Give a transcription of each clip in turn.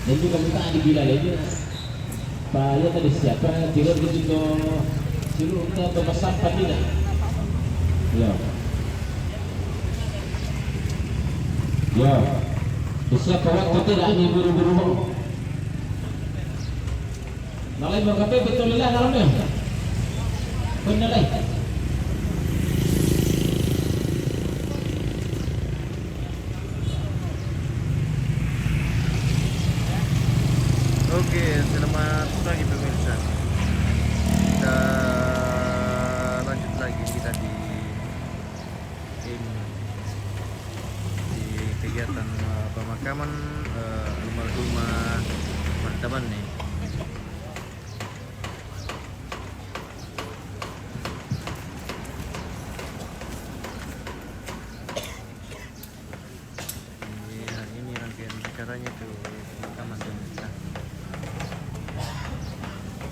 Dan juga minta dibilang aja. Pak ya tadi siapa tidur di situ silu kita berbesar tidak? Ya. Ya. Siapa waktu tidak ini buru-buru. Nalai berkape betul lah dalamnya. Benar lah. Oke, selamat pagi pemirsa. Kita lanjut lagi kita di kegiatan pemakaman almarhumah Martaban nih. Hari ini rangkaian acaranya tuh pemakaman pemirsa.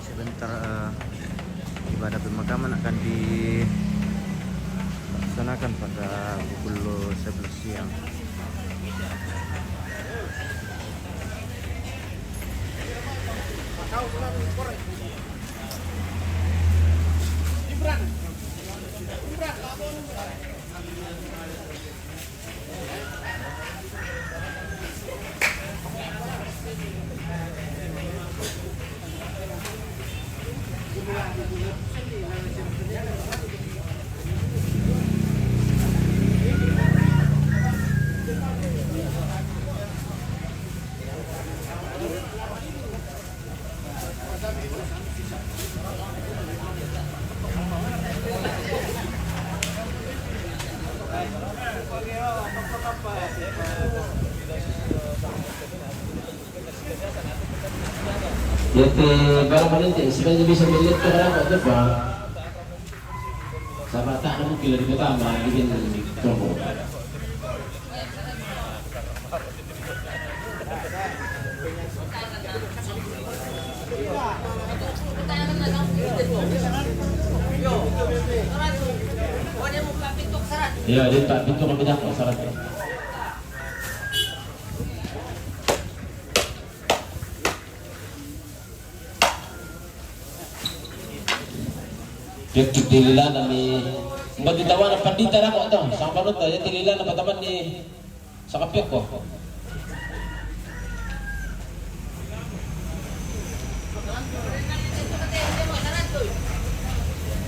Sebentar ibadah pemakaman akan dilaksanakan pada pukul 11 siang. Jadi barang penting sebenarnya bisa melihat ke berapa tu Pak. Sama tak ada mungkin lebih utama bikin toko. Ya, dia tak pintu kami dah syaratnya. Dia tililan ni buat ditawan apa di tanah kok tu sama baru tu dia tililan apa teman di sakapiak kok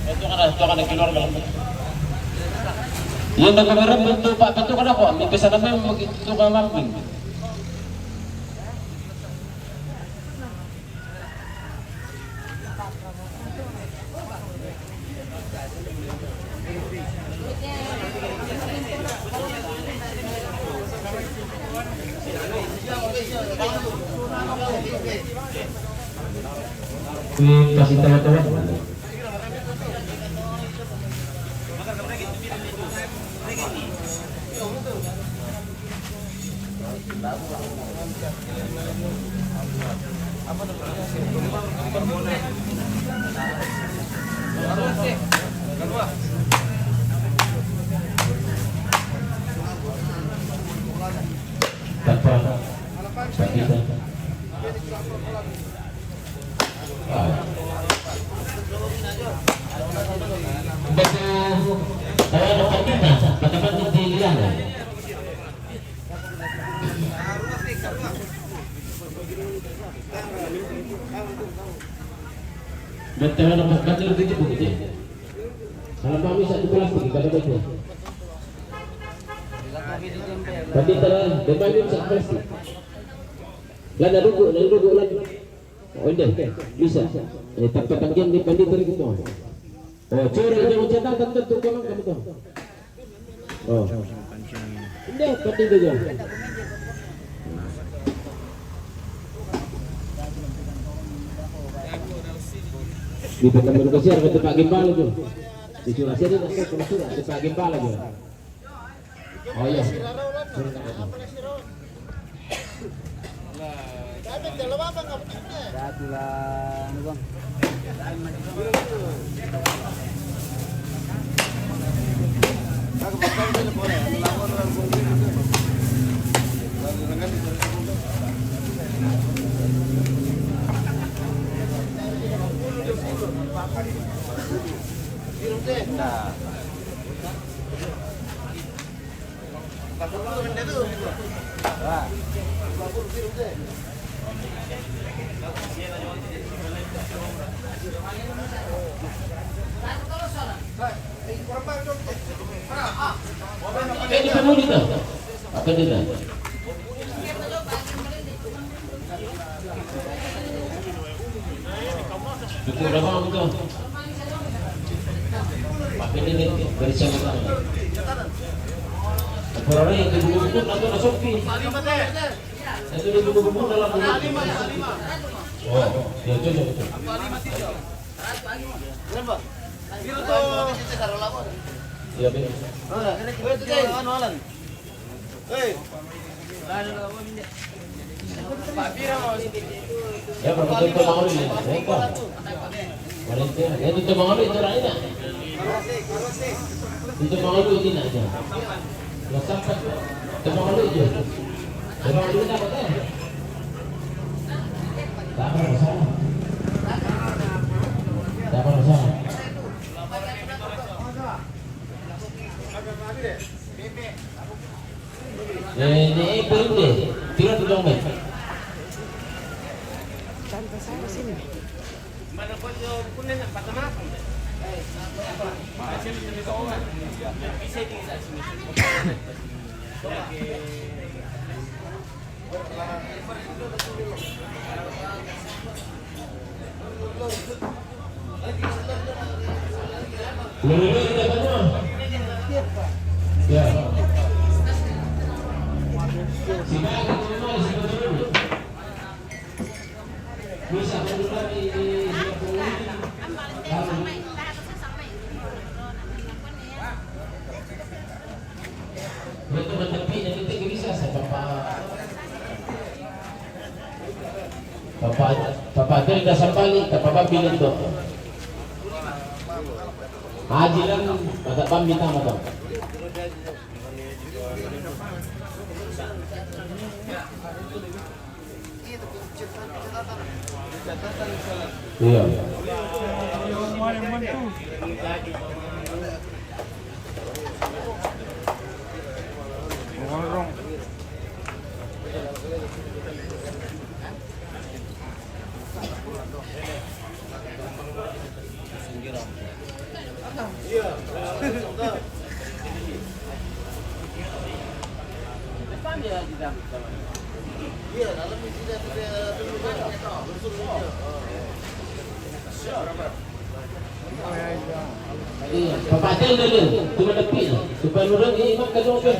itu kan keluar malam yang nak kamera bentuk pak bentuk kan aku ambil pesan apa begitu kan mamping kasih teman-teman. Betul nampak betul begitu begitu. Kalau kami satu kelas pergi pada betul. Tadi terang, depan satu kelas. Lada duduk lagi. Oh ini bisa. Tapi bagian di pandit tadi kita. Oh curang jangan cetak tentu kamu tu. Oh. Ini pandit tu je. Di Pertamina Kasir ke tempat gimbal tu. Di curah sini nak ke surah tempat gimbal lagi. Oh ya. Ini penuh dito. Apa dito? Cukup berapa itu? Pakai ini bersih kita. Orang yang dibubuhkan atau nasofi. Itu dibubuhkan dalam buku. Oh, ya cocok. Berapa? Biru tuh. Iya benar. Ya berapa itu mau ini? Valentina, ya itu mau itu lainnya. Itu mau itu ini aja. Lo sampai itu mau itu. Itu mau itu apa teh? Tak ada masalah. Tak ada masalah. Ini belum deh, tidak tudung men. Santai sana sini. Ya. Bisa berubah di itu menepi dan itu bisa saya bapak itu tidak sampai bapak bilang itu haji kan bapak minta apa iya iya bapak itu dulu cuma tepi supaya nurun ini mak kadang ke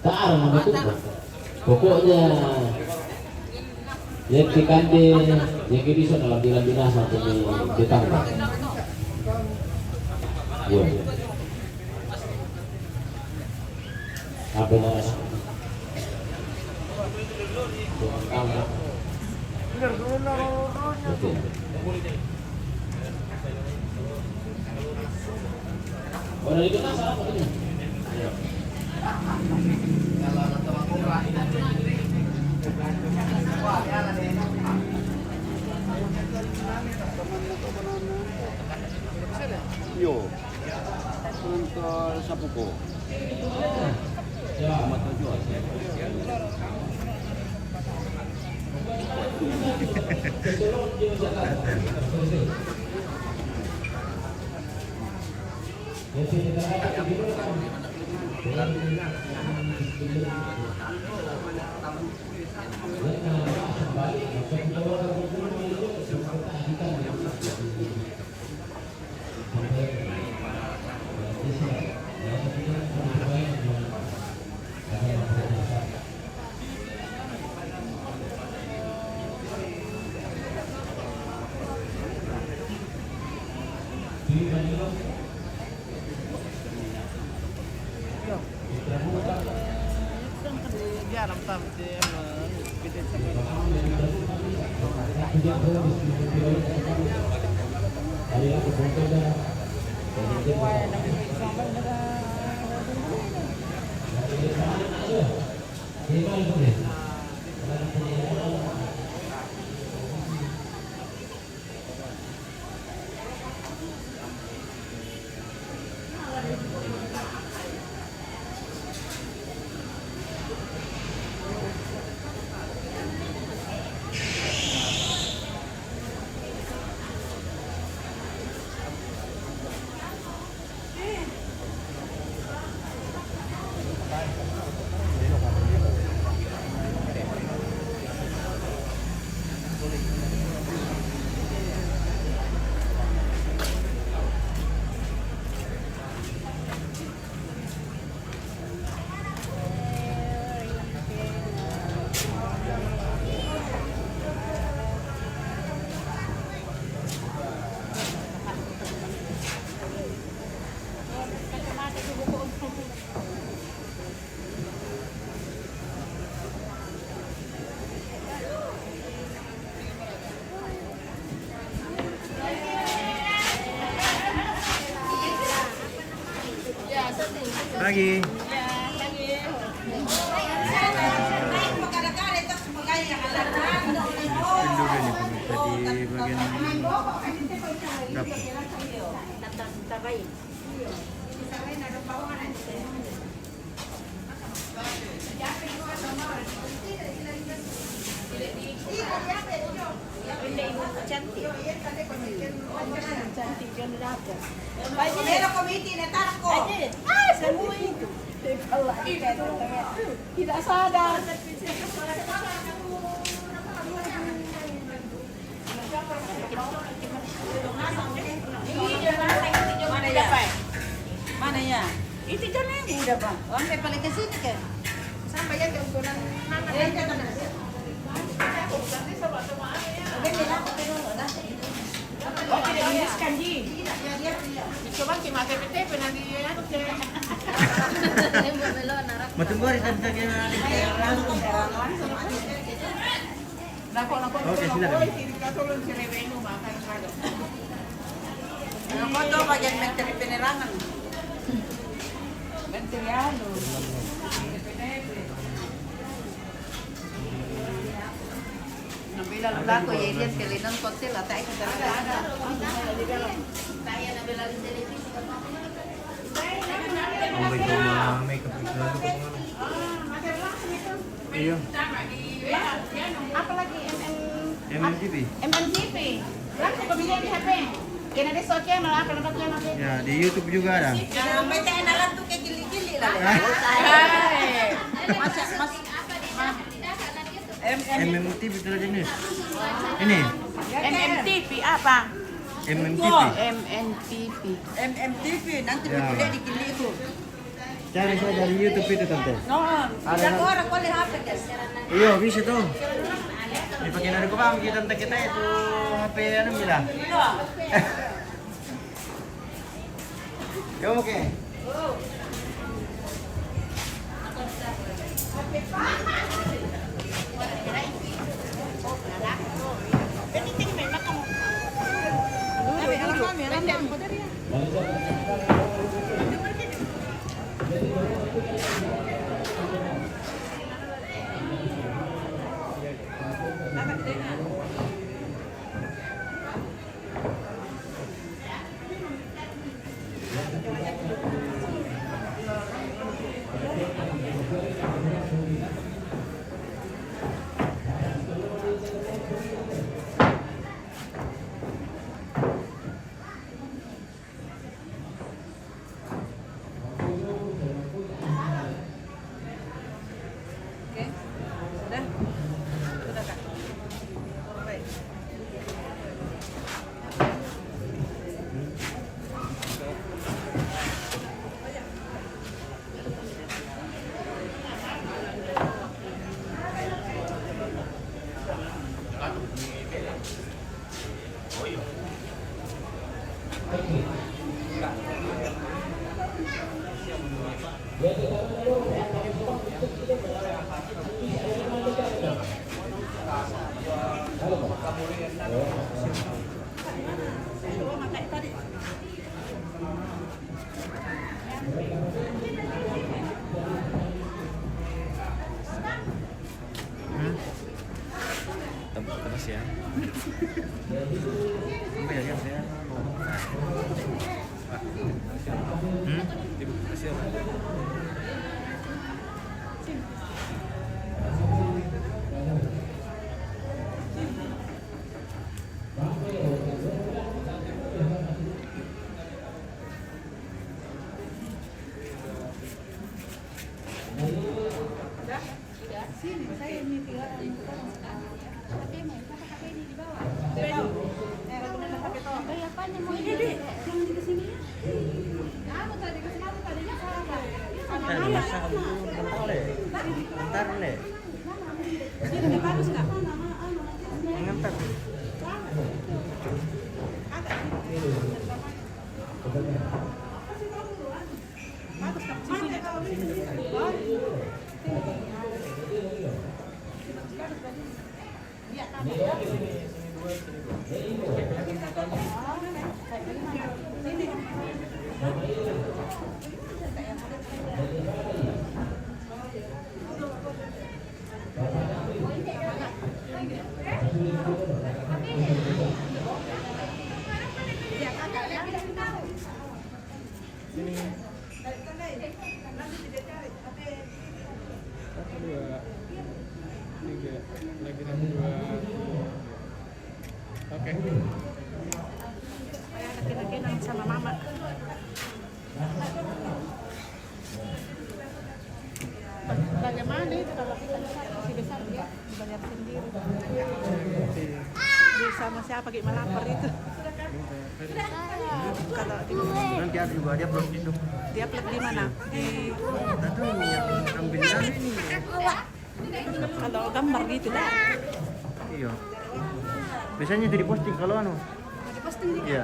tak arah itu pokoknya yang dikande yang bisa dalam binasa ini ditambah ya apa namanya Bueno, ¿y qué pasa? Yo. Untuk sapuko. Ya, mata jual. Terima kasih. Pagi. Pindugan nih pemirsa di bagian dapur. Pero komiti na tarko. Semua itu. Tidak sadar. Mana ya? Mana ya? Itu kan yang udah bang. Sampai paling ke sini kan? Sampai ya ke ukuran mana? Oke, diluluskan Ji. Coba kita TPTP nanti ya. Matunggu di tanda kena. Oke, silakan. Apa tuh bagian menteri penerangan? Menteri anu. Nabila lulako ya Elias kalian konsil atau ikut ada. Ang baik rumah makeup itu. Iya. Apa lagi MMTV. MMTV. Langsung pemilihan di HP. Kena di sosial malah apa nanti. Ya, di YouTube juga ada. Yang baca enalan tuh kayak gili-gili lah. MMTV itu jenis. Ini MMTV apa? MMTV. MNTV. MMTV nanti Ya. boleh dikili itu. Cari saya dari YouTube itu tante. No, Ada tidak kan? orang boleh HP guys. Iya bisa tuh. Dipakai dari kubang kita tante kita itu HP anu bila. Kamu oke? Terus ya. Apa ya yang saya? Terima kasih. Bentar, Le. Mengangkat. Satu dua tiga lagi satu dua. Oke. Laki-laki nang sama mama. Bagaimana itu kalau kita si besar dia dibayar sendiri? Di sama siapa gimana lapar itu? Kalau di Nanti ada juga dia belum hidup. dia plek di mana? Di Itu ini yang ambil ini. kalau gambar gitu lah. Iya. Biasanya itu diposting kalau anu. Di posting dia. Iya.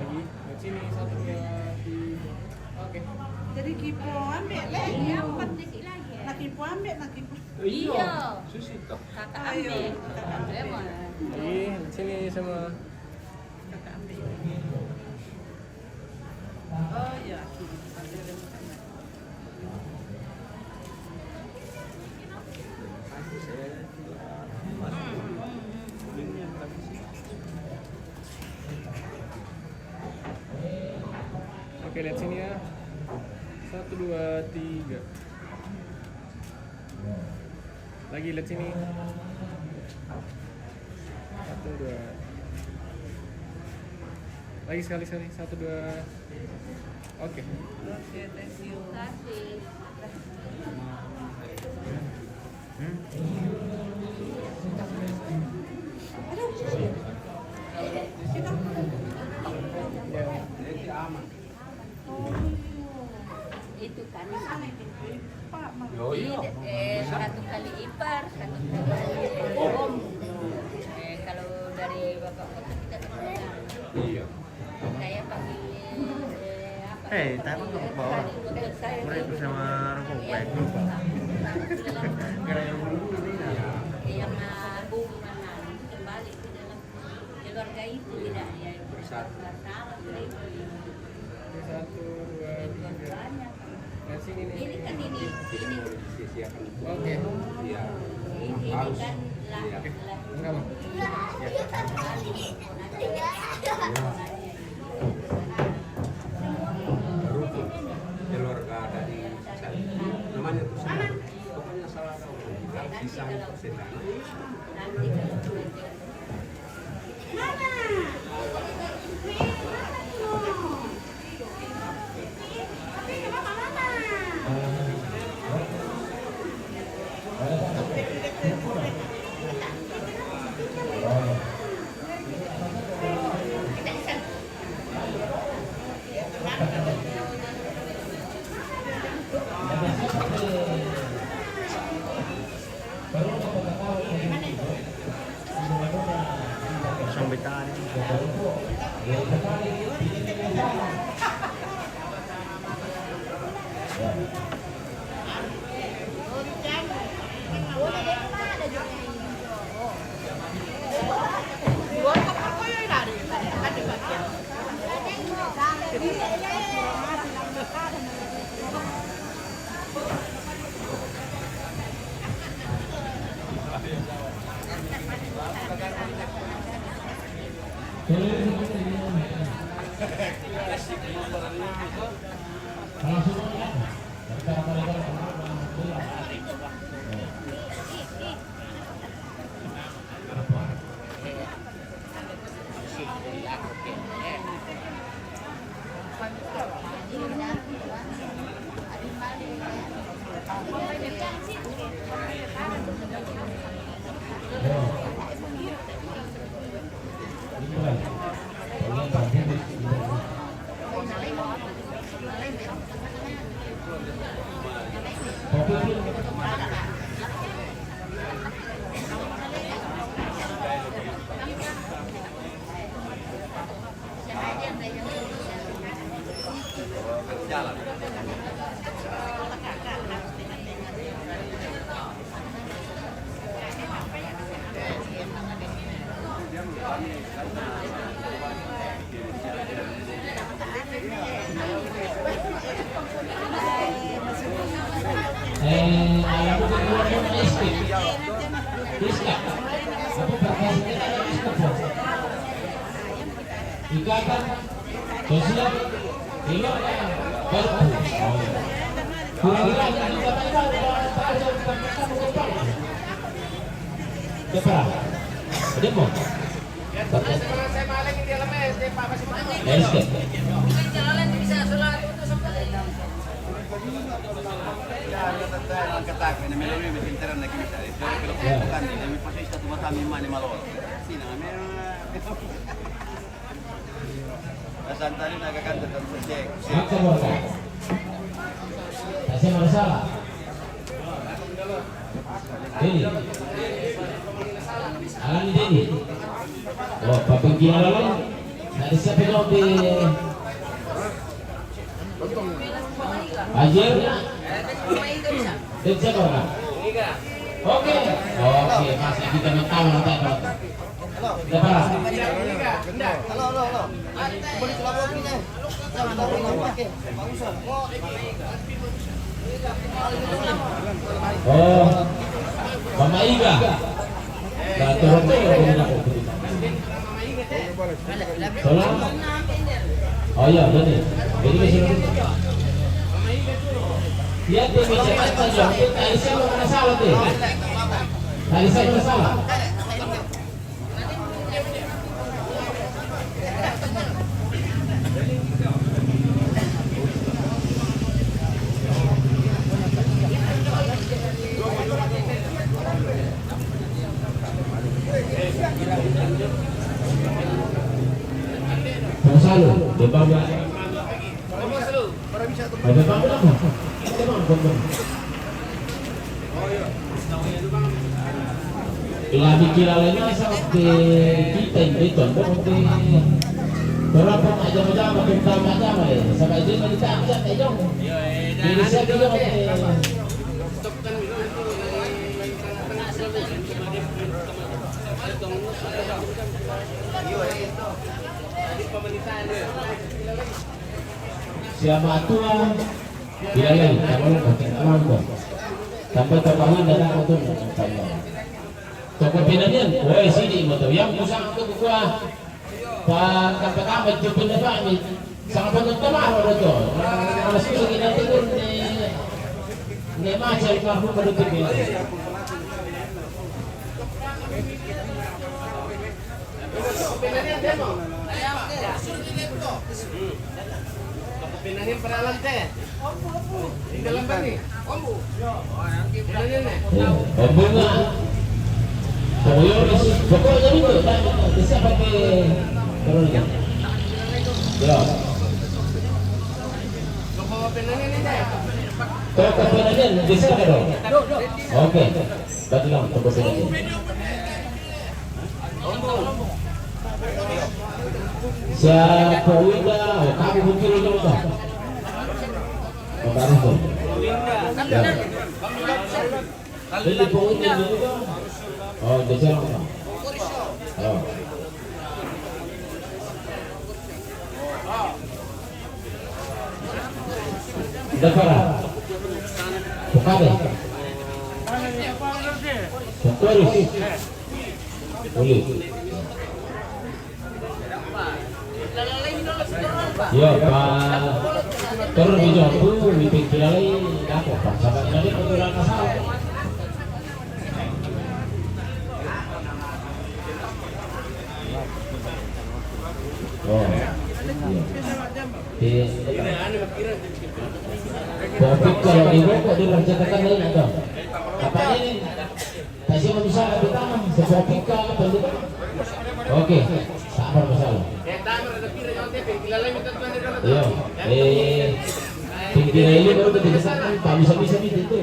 Lagi ke sini satu dua tiga. Oke. Jadi kipo ambil leh. Iya, empat detik lagi. Nak kipo ambil, nak kipo. Iya. Susi toh. Kakak ambil. Emang. Lagi ke sini sama. Kakak ambil. Oh iya. Oke, lihat sini ya. 1 2 3. Lagi lihat sini. 1 2. Lagi sekali. 1 2. Oke. Oke, thank you. Kasih. Ya. Itu kan. Pak, Mak. Satu kali ipar, satu kali om. Kalau dari bapak-bapak kita kan Iya. saya panggil apa? Tahu nggak bawa? Untuk saya Mereka bersama rokok Iya. Karena yang dulu ini ya. yang hubungan kembali ke dalam keluarga itu tidak ya bersama itu. 1 2 3. Banyak. Lihat sini nih. Ini kan ini Disisiakan. Oke. Iya. ini Harus. kan Iya. Enggak, Bang. Rukun keluarga dari namanya tuh sana. Pokoknya salah tahu. Bisa setan. nanti kalau Sampai tadi Ikatan sosial ini baru Santari nagaganda ng project. Kasi masalah. Ini. Alam ni Denny. Oh, papagyan lang. Dari siapa dong di Ajer? Dari siapa orang? Oke. Oke, masih kita tahu nanti. Halo. Oh, Mama Iga. Oh iya, benar. Jadi masih lihat dia bisa saja. Tadi saya mana salah tuh. Tadi saya mana salah. Salo, de bawah. Ada bawah apa? Ilahi kiralanya seperti kita ini contoh seperti berapa macam-macam macam ya. Sampai dia menita aja dong. Jadi saya bilang siapa tua tidak lain kalau kamu sampai terbangun dan aku tuh toko pinanyan woi sini motor yang musang aku gua pak pertama jupin apa ini sangat penting mah udah tuh masih lagi nanti pun nih macam kamu pada tuh Pinahin para lang te. Tinggal lang ba ni? Ombu. Pinahin eh. Ombu nga. Pokoknya itu bisa pakai terus. Ya. Toko pinahin ni te. Toko pinahin bisa kan? Oke. Berarti lang toko pinahin. Siapa udah? Kamu mungkin udah tahu. Baru tuh. Beli punya juga. Oh, desa. Oh. Dakara. Bukan. Bukan. Boleh. Yo, Pak. Turun di Jambu, mimpi kilai dapat Pak. Sahabat tadi keturunan asal. Oh. Di Bobik kalau di kok direncanakan lain ada. Apa ini? Kasih bisa pertama sebobik kalau oke, sabar masalah. Iya, tinggi ini baru dikesahkan, tak bisa itu.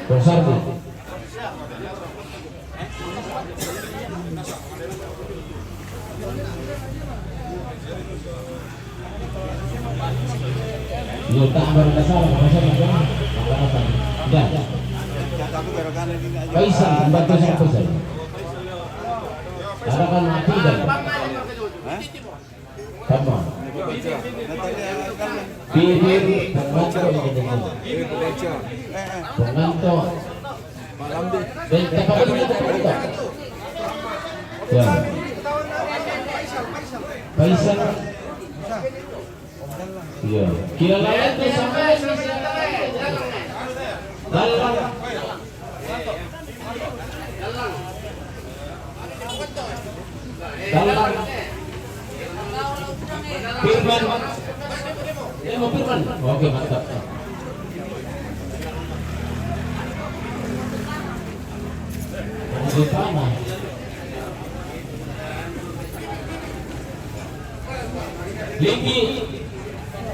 Besar tu. Yo tak bermasalah, masalah. Dah. Paisan, bantu saya paisan. Harapan mati dah. Sama. Bibir pengantor pengantor. Berapa kali kita pengantor? Ya. Paisan. Iya. Kira lain tu sampai dalam. Firman. Mau Firman. Oke, mantap. Di sana. Linggi.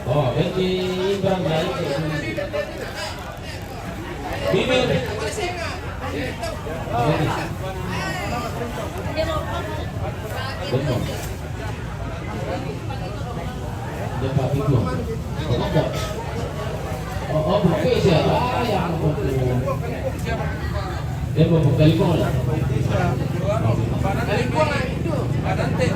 Oh, ini Ibrahim baik. Bibir. Depan itu. Oh, bukan siapa yang dia mau buka telepon. Telepon itu. Nanti.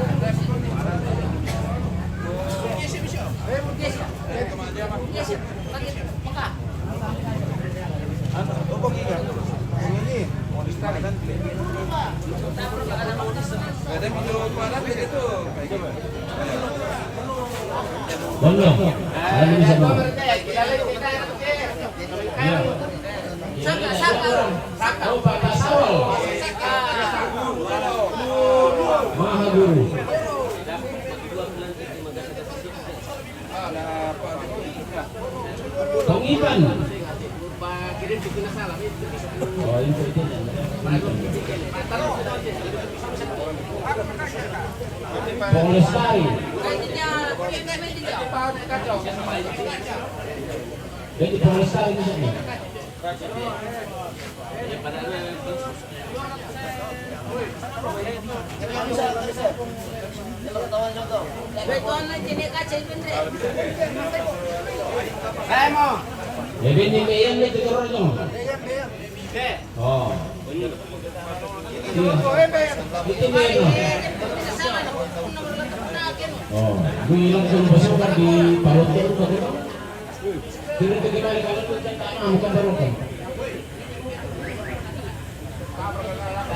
Belum. Ada bisa belum? Saka. Oh, Pak Kasawal. Maha Guru. Pengiban. Oh, itu. Polestari. Jadi Polestari di sini. Jadi ini meyan ni turun dong. Oh. Itu meyan. Oh, bilang kalau besok di Parut itu bagaimana? Kira kembali kalau tu tanah bukan Parut.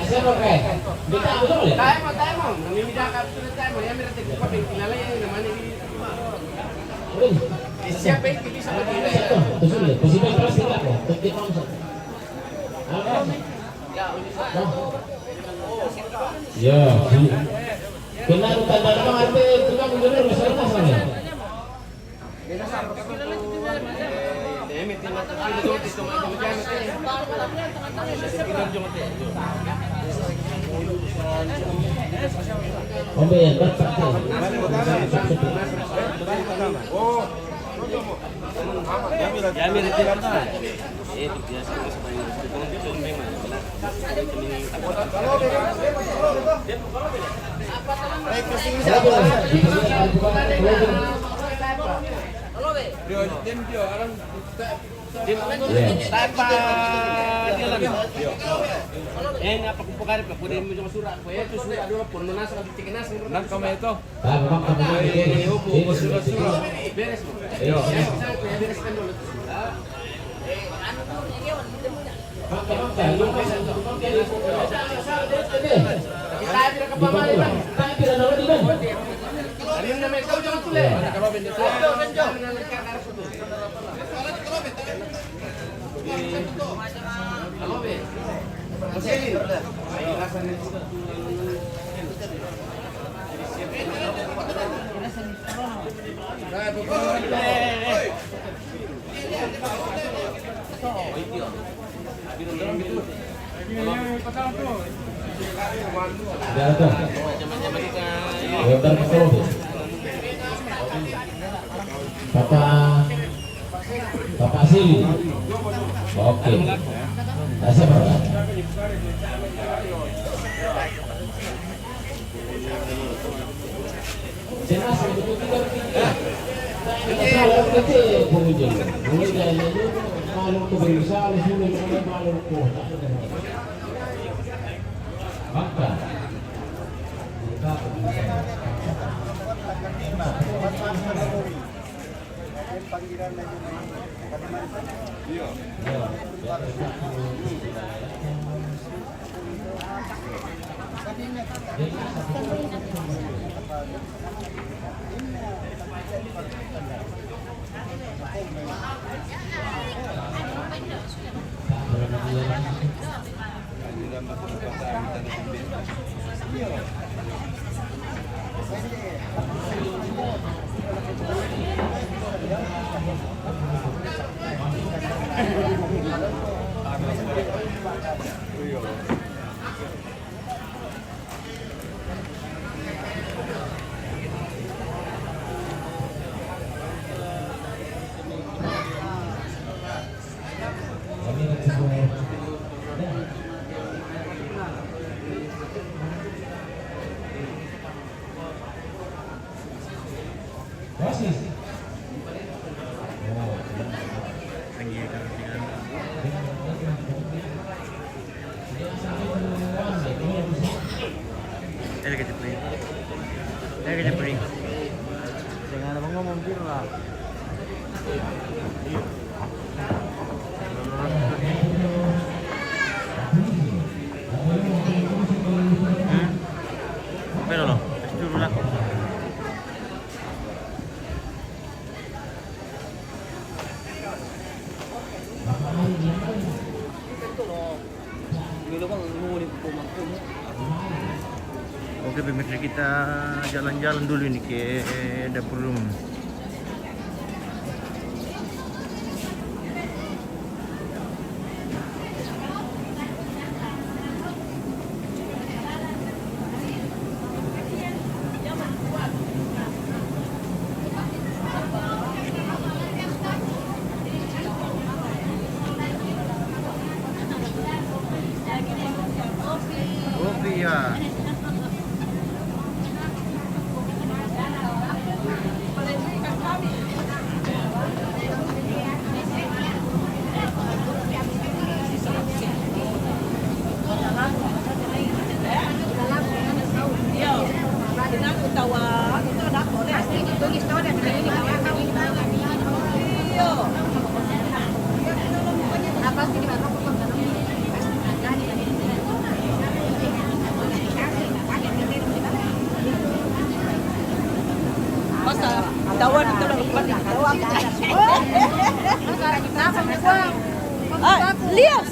Siapa kah? Kita betul ya? Taimo. Kami tidak kapsul taimo. Ya mereka tidak pakai kilala yang namanya di. Siapa yang bisa pakai? Betul ya. Posisi kelas tidak kok. Tetap masuk. Apa? Ya. Kenal tanda nama arti tukang gubernur besar masalahnya. Pembelian berapa? Oh, Jamir itu apa? Itu biasa apa kumpulkan ke pun ini cuma surat, itu surat dulu pun lunas kalau dicikenas nak kamu itu. Beres. Bereskan dulu. Bapak Sili. Oke. Rasa berapa? Jelas untuk kita. Salah kecil pengunjung. Pengunjung itu malu berusaha sulit malu kuat. Maka Jangan abang ngomong gitu lah. Pero lo, dulu lah. Oke pemirsa, kita jalan-jalan dulu ini ke dapur umum. Kopi ya. Tawan itu udah lupa nih. Ah, lihat.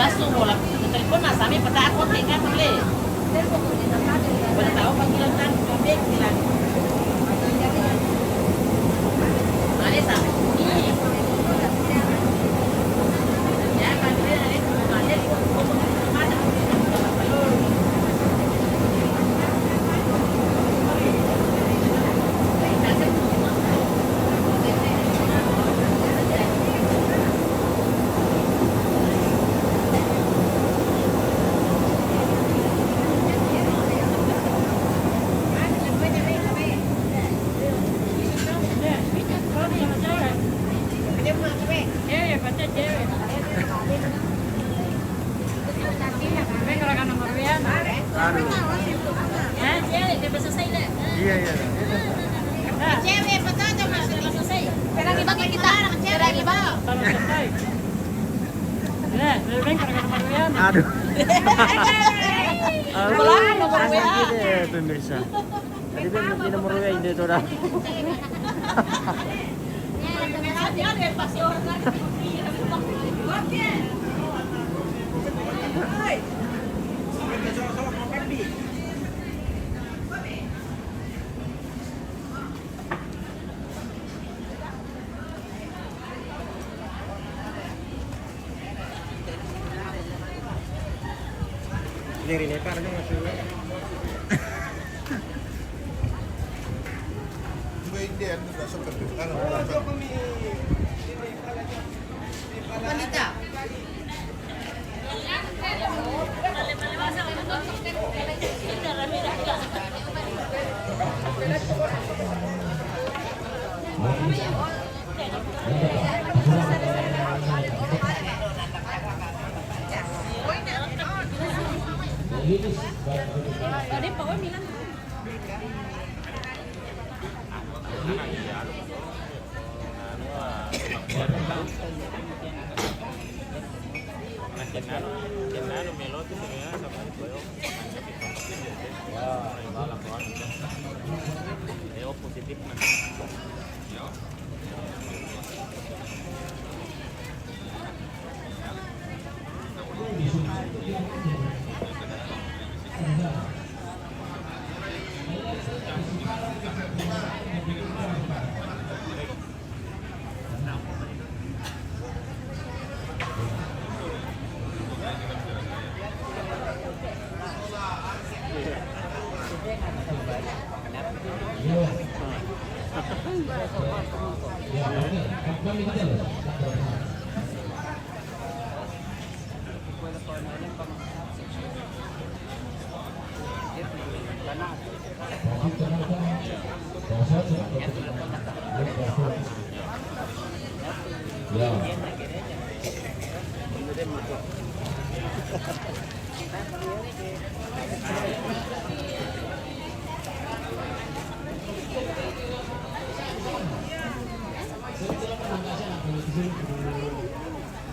Langsung bola telepon mas, kami pada aku kan boleh. Boleh tahu panggilan kan, bebek bilang. Ada sama. Ya kan dia ada mana? Aduh. Ya, cewek bebas selesai deh. Iya, iya. Cewek, betul tuh maksudnya. Bebas selesai. Perang iba kita, perang iba. Aduh. Wala nomor WA. Gitu pemirsa. Tadi kan di nomor WA ini tuh dah. Dari Nepal aja masih. Wanita. Tadi Pak bilang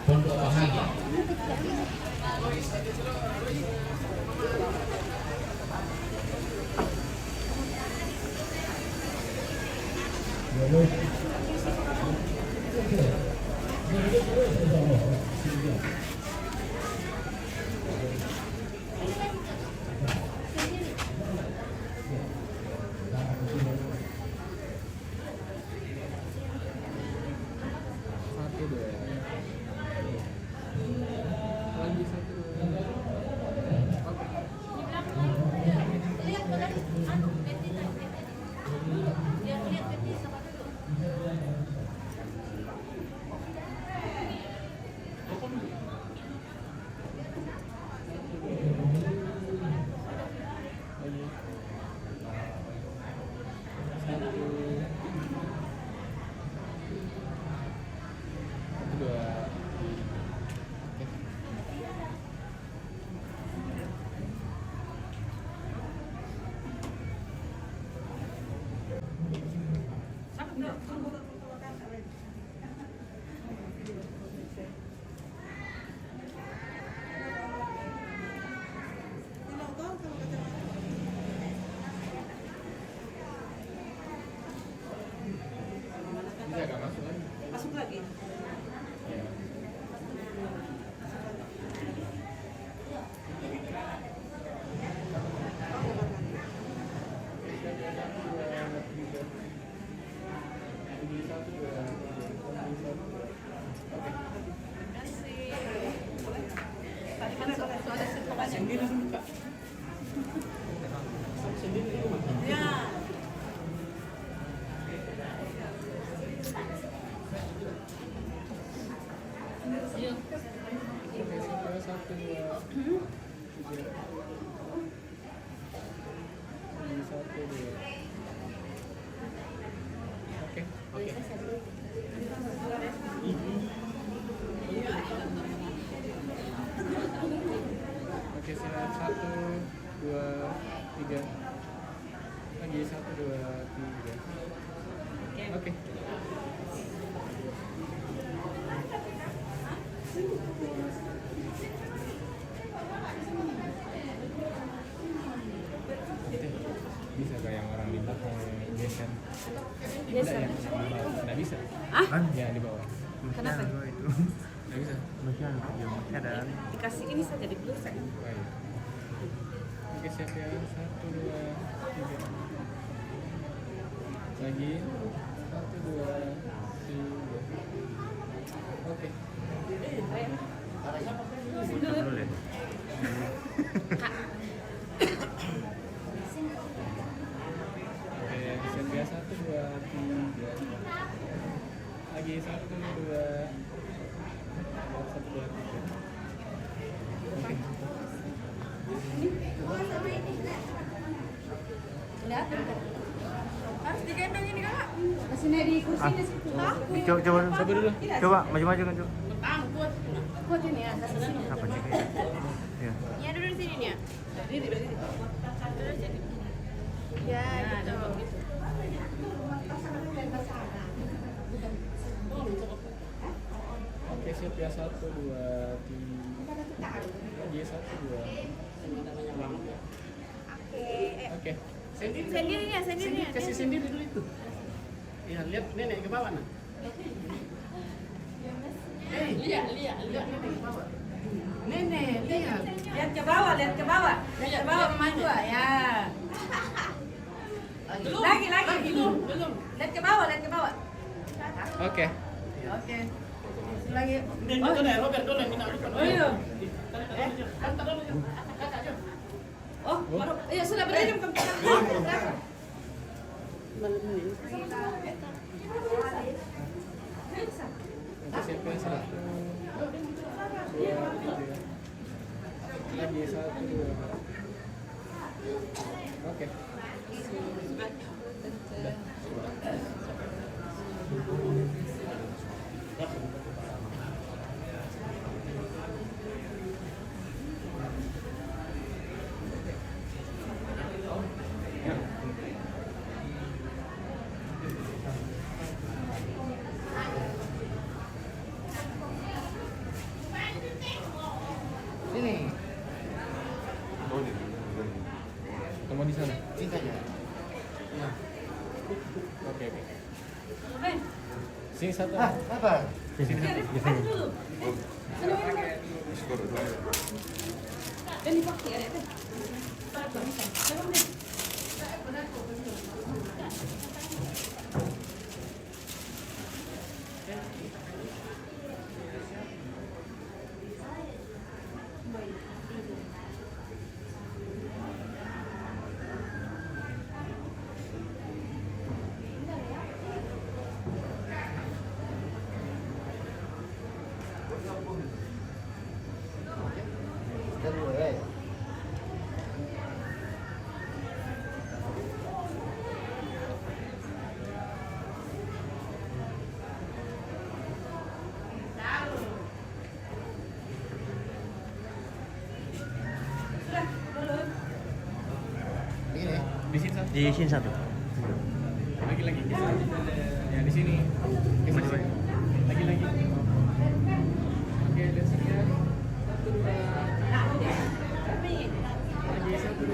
Pondok Bahagia. Masuk lagi. Oke, satu. 2, 3. Lagi 1, 2, 3. Oke. Bisa kayak yang orang di belakang geser. Tidak ya? Tidak bisa. Ya di bawah. Kenapa? Tidak bisa. Dikasih ini saja di blue set. Oh, iya. Oke siap ya. 1, 2, 3. Lagi 1, 2, 3. Oke. Oke, siap ya. 1, 2, 3. Lagi 1, 2. 1, 2, 3. Oke. Harus digendong ini kakak. Masih naik di kursi di situ. Coba Sabar dulu. coba maju-maju kan coba. Kuat ini ya, kasih sini. Apa sih? Ya. Ya duduk di sini nih ya. Duduk di sini. Duduk di sini. Ya, gitu. Oke, siap ya. 1, 2, 3. Lagi 1, 2. Oke. Sendirinya. Kasih sendiri dulu itu. Ya, lihat nenek ke bawah nah. Lihat nenek ke bawah. Nenek, lihat. Lihat ke bawah. Lihat ke bawah maju ya. Lagi. Belum. Lihat ke bawah. Oke. Oke. Lagi. Itu deh, Robert dulu yang minta dulu. Oh iya. Antar dulu. Kakak, yuk. Oh, baru. Ya sudah berdiri ke Oke, siap ya. 1, 2, 3. Lagi 1, 2. Oke. Sini. Kamu di sana. Sini saja. Ya. Oke. Sini satu. Apa? Sini satu. Ini pakai ada itu. Di sini satu. Di sini satu. Lagi. Ya di sini. Di sini. Lagi. Oke, lihat sini ya. 1, 2. Lagi 1, 2.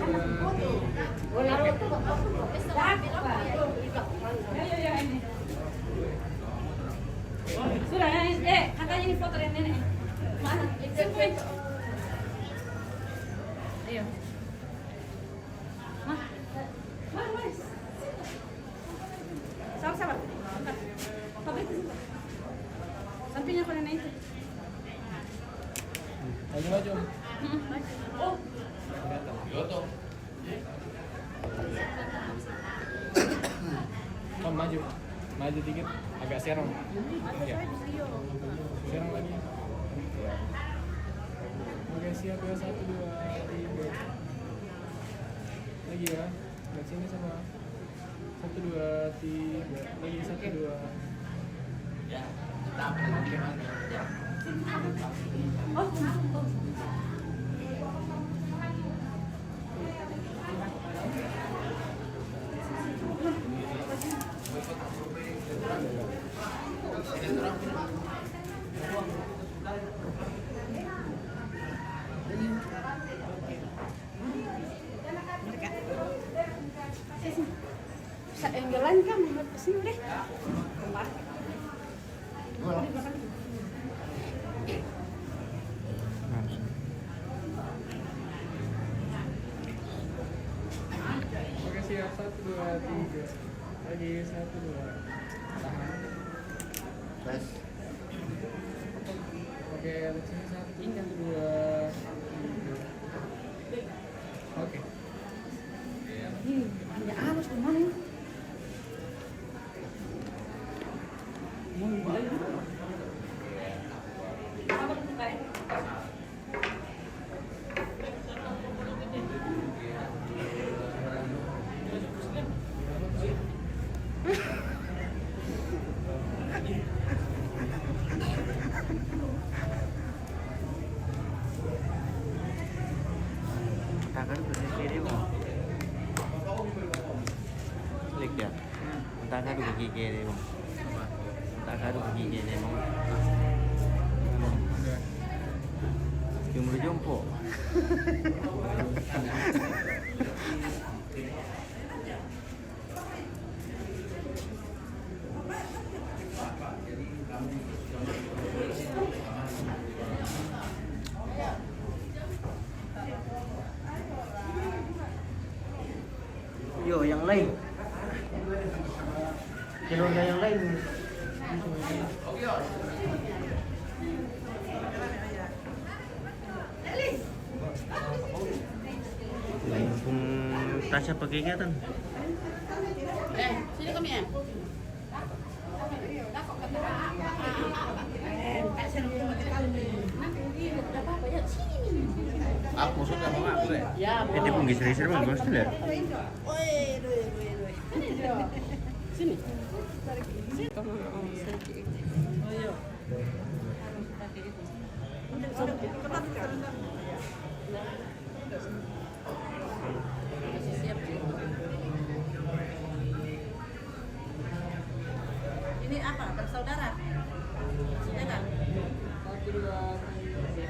Sudah, kakaknya ini foto nenek. Mana? Ayo. Sabar. Bentar. Pabrik itu. Sampingnya pada nenek itu. Maju. Oh. Kom, maju dikit, agak serong. Ya. Serong lagi. Oke, siap ya. 1, 2, 3. Lagi ya. Lihat sini sama. 1, 2, 3. Lagi 1, 2. Oh. Saan ka? Sino deh? Kemar. Oke, siap. 1, 2, 3. Lagi 1, 2. Tahan. Tes. Oke, lihat sini 1, 2, 3. Oke. Ya harus kemana? Tangan ke kiri bang. Klik ya. Tangan ke kiri bang. Tangan ke kiri bang. Udah. Cuma jompo. Yo, yang lain. Jalurnya yang lain. Mumpung Tasya pakai kegiatan. Sini kami ya. Aku sudah mau aku deh. Ya, Dia pun geser-geser bang, bos tuh ya. Sini. Ini apa? Bersaudara? Sudah kan? 1, 2, 3.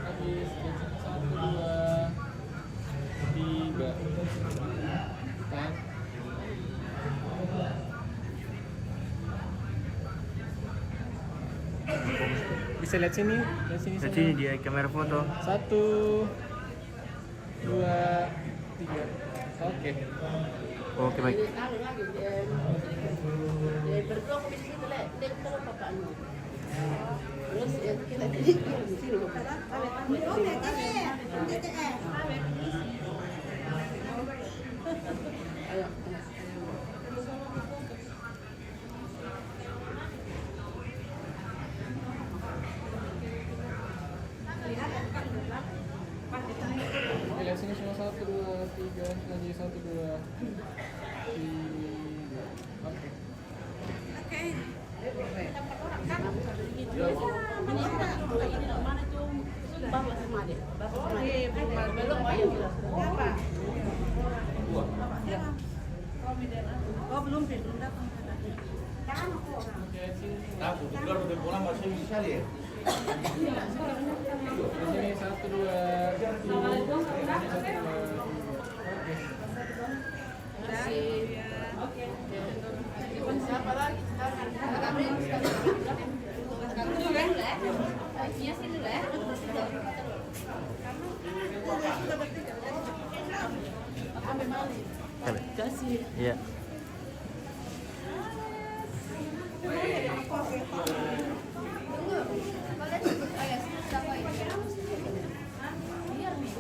Lagi 1, 2, 3. Tahan. Bisa lihat sini, lihat sini. Lihat sini dia kamera foto. 1, 2, 3. Oke. Oke baik. Ini anu lagi dia berdua kok bisa gitu lek. Dia kalau bapaknya. Terus ya kita di sini. Ayo. Oke, lihat sini semua 1, 2, 3. Lagi 1, 2, 3. Oke. Ini mana tuh bapak sama dia. Bapak sama dia. Belum ayo. Siapa? Oh belum datang. Oke, lihat sini. Aku juga udah pulang masih bisa deh. Di sini 1, 2, 3. Oke. Siapa lagi? Iya sih dulu ya. Kasih. Iya.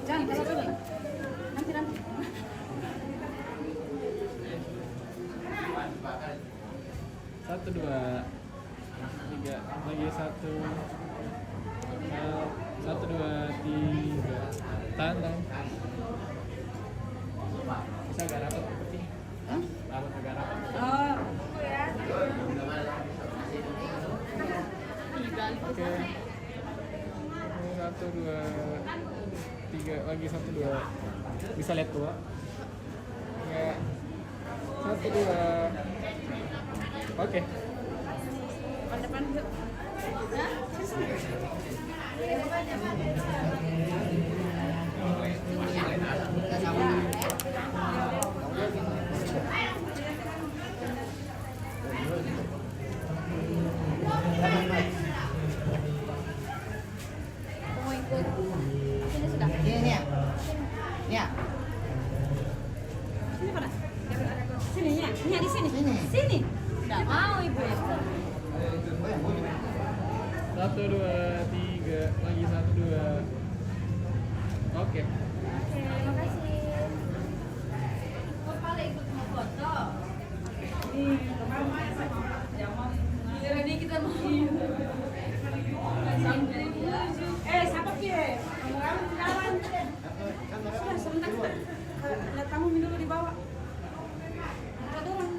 Jangan kasih dulu. Nanti. 1, 2, 3. Lagi 1. 1, 2, 3. Tahan. Bisa agak rapat seperti. Rapat agak rapat. Oh. Oke. 1, 2, 3. Lagi 1, 2. Bisa lihat tua. Oke. 1, 2. Oke. Depan yuk. Mau ikut sini sudah. Ini ya. Ya. Sini mana? Sini ya. Ini di sini. Sini. Sini. Enggak mau ibu. 1, 2, 3 lagi 1, 2. Oke. Oke, makasih. Kepala ikut mau foto. Ini kita mau. Siapa Pie? Kamu jalan. Sudah sebentar. Lihat kamu minum dulu di bawah. Buka dorong.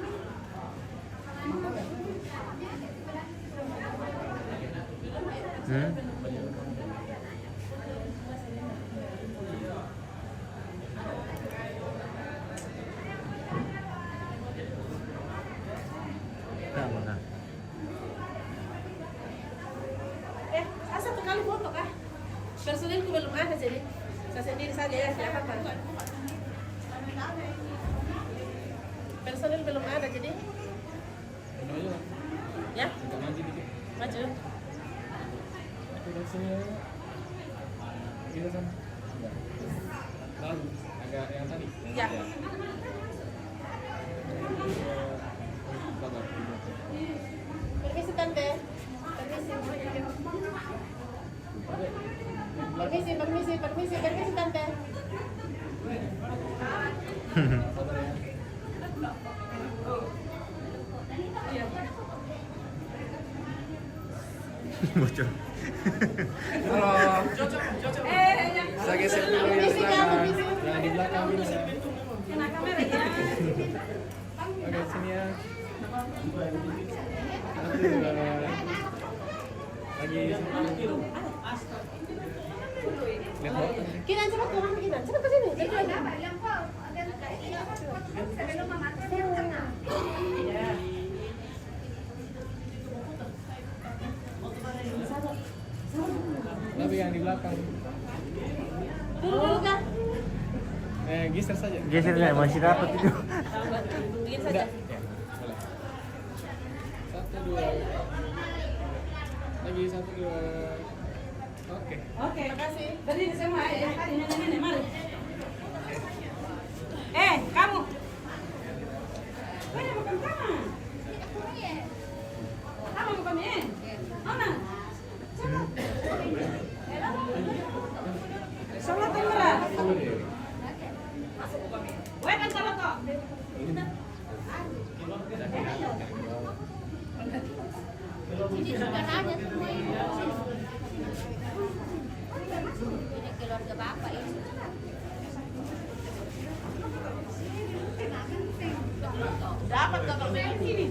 Satu kali foto kah? Personilku belum ada jadi saya sendiri saja ya, siapa kan? Personil belum ada jadi Ini aja lah. ya Agak maju dikit. maju. Aku dari sini ya. Kita sama. Enggak. Lalu agak yang tadi. Ya. Sabar. Permisi tante. Permisi tante. Sabar ya. Bocor. Halo. Saya geser dulu ya sebelah. Yang di belakang ini. Kena kamera ya. Oke, sini ya. 1, 2. Lagi. Lihat bawah. Kinan cepat turun Kinan. Cepat ke sini. Tapi yang di belakang. Dulu kan. Geser saja. Geser nggak masih dapat itu. Begini Udah. saja. Ya, boleh. 1, 2. Lagi 1, 2. Oke. Oke, makasih. Berdiri semua ya. Nenek, mari. Kamu. Mana bukan kamu? Kamu bukan ya? Mana? Salat merah. Weh, kan salat kok. Ini sudah ada semua. Ini keluarga bapak ini. Dapat kok kalau yang sini.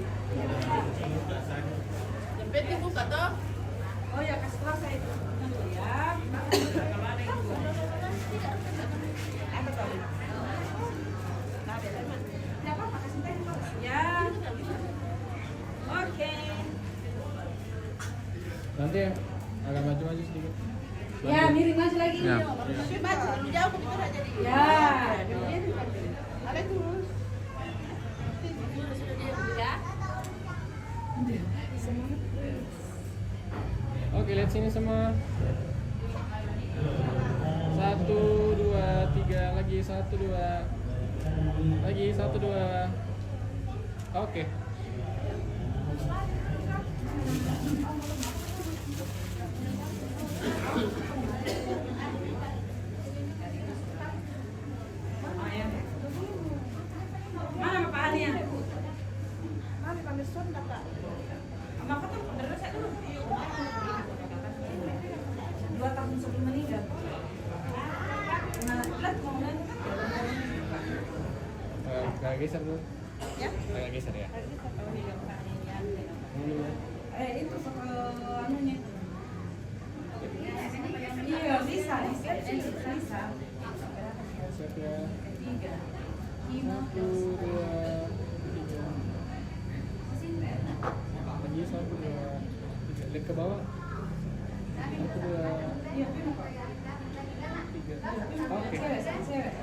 Yang penting buka toh. Oh ya, kasih tahu saya itu. Nanti ya. Kalau ada yang dua. Apa tahu? Tidak apa-apa, kasih tahu. Ya. Oke. Nanti agak maju-maju sedikit. Ya, miring maju lagi. Ya. Maju dulu jauh ke kita jadi. Ya. Ada terus. Ya. Oke, lihat sini semua. 1, 2, 3 lagi 1, 2. Lagi 1, 2. Oke. Mana Bapak Alia? Mari kami sonda Kak. Sama aku tuh bener saya dulu. 2 tahun sebelum meninggal. Nah, lihat mau nanya kan? Agak geser dulu. Ya. Agak geser ya. Itu soal anunya. Iya, bisa. Geser ya. 3. 1, 2, 3. Lagi 1, 2, 3. Lihat ke bawah. 1, 2, 3. Oke. Cewek.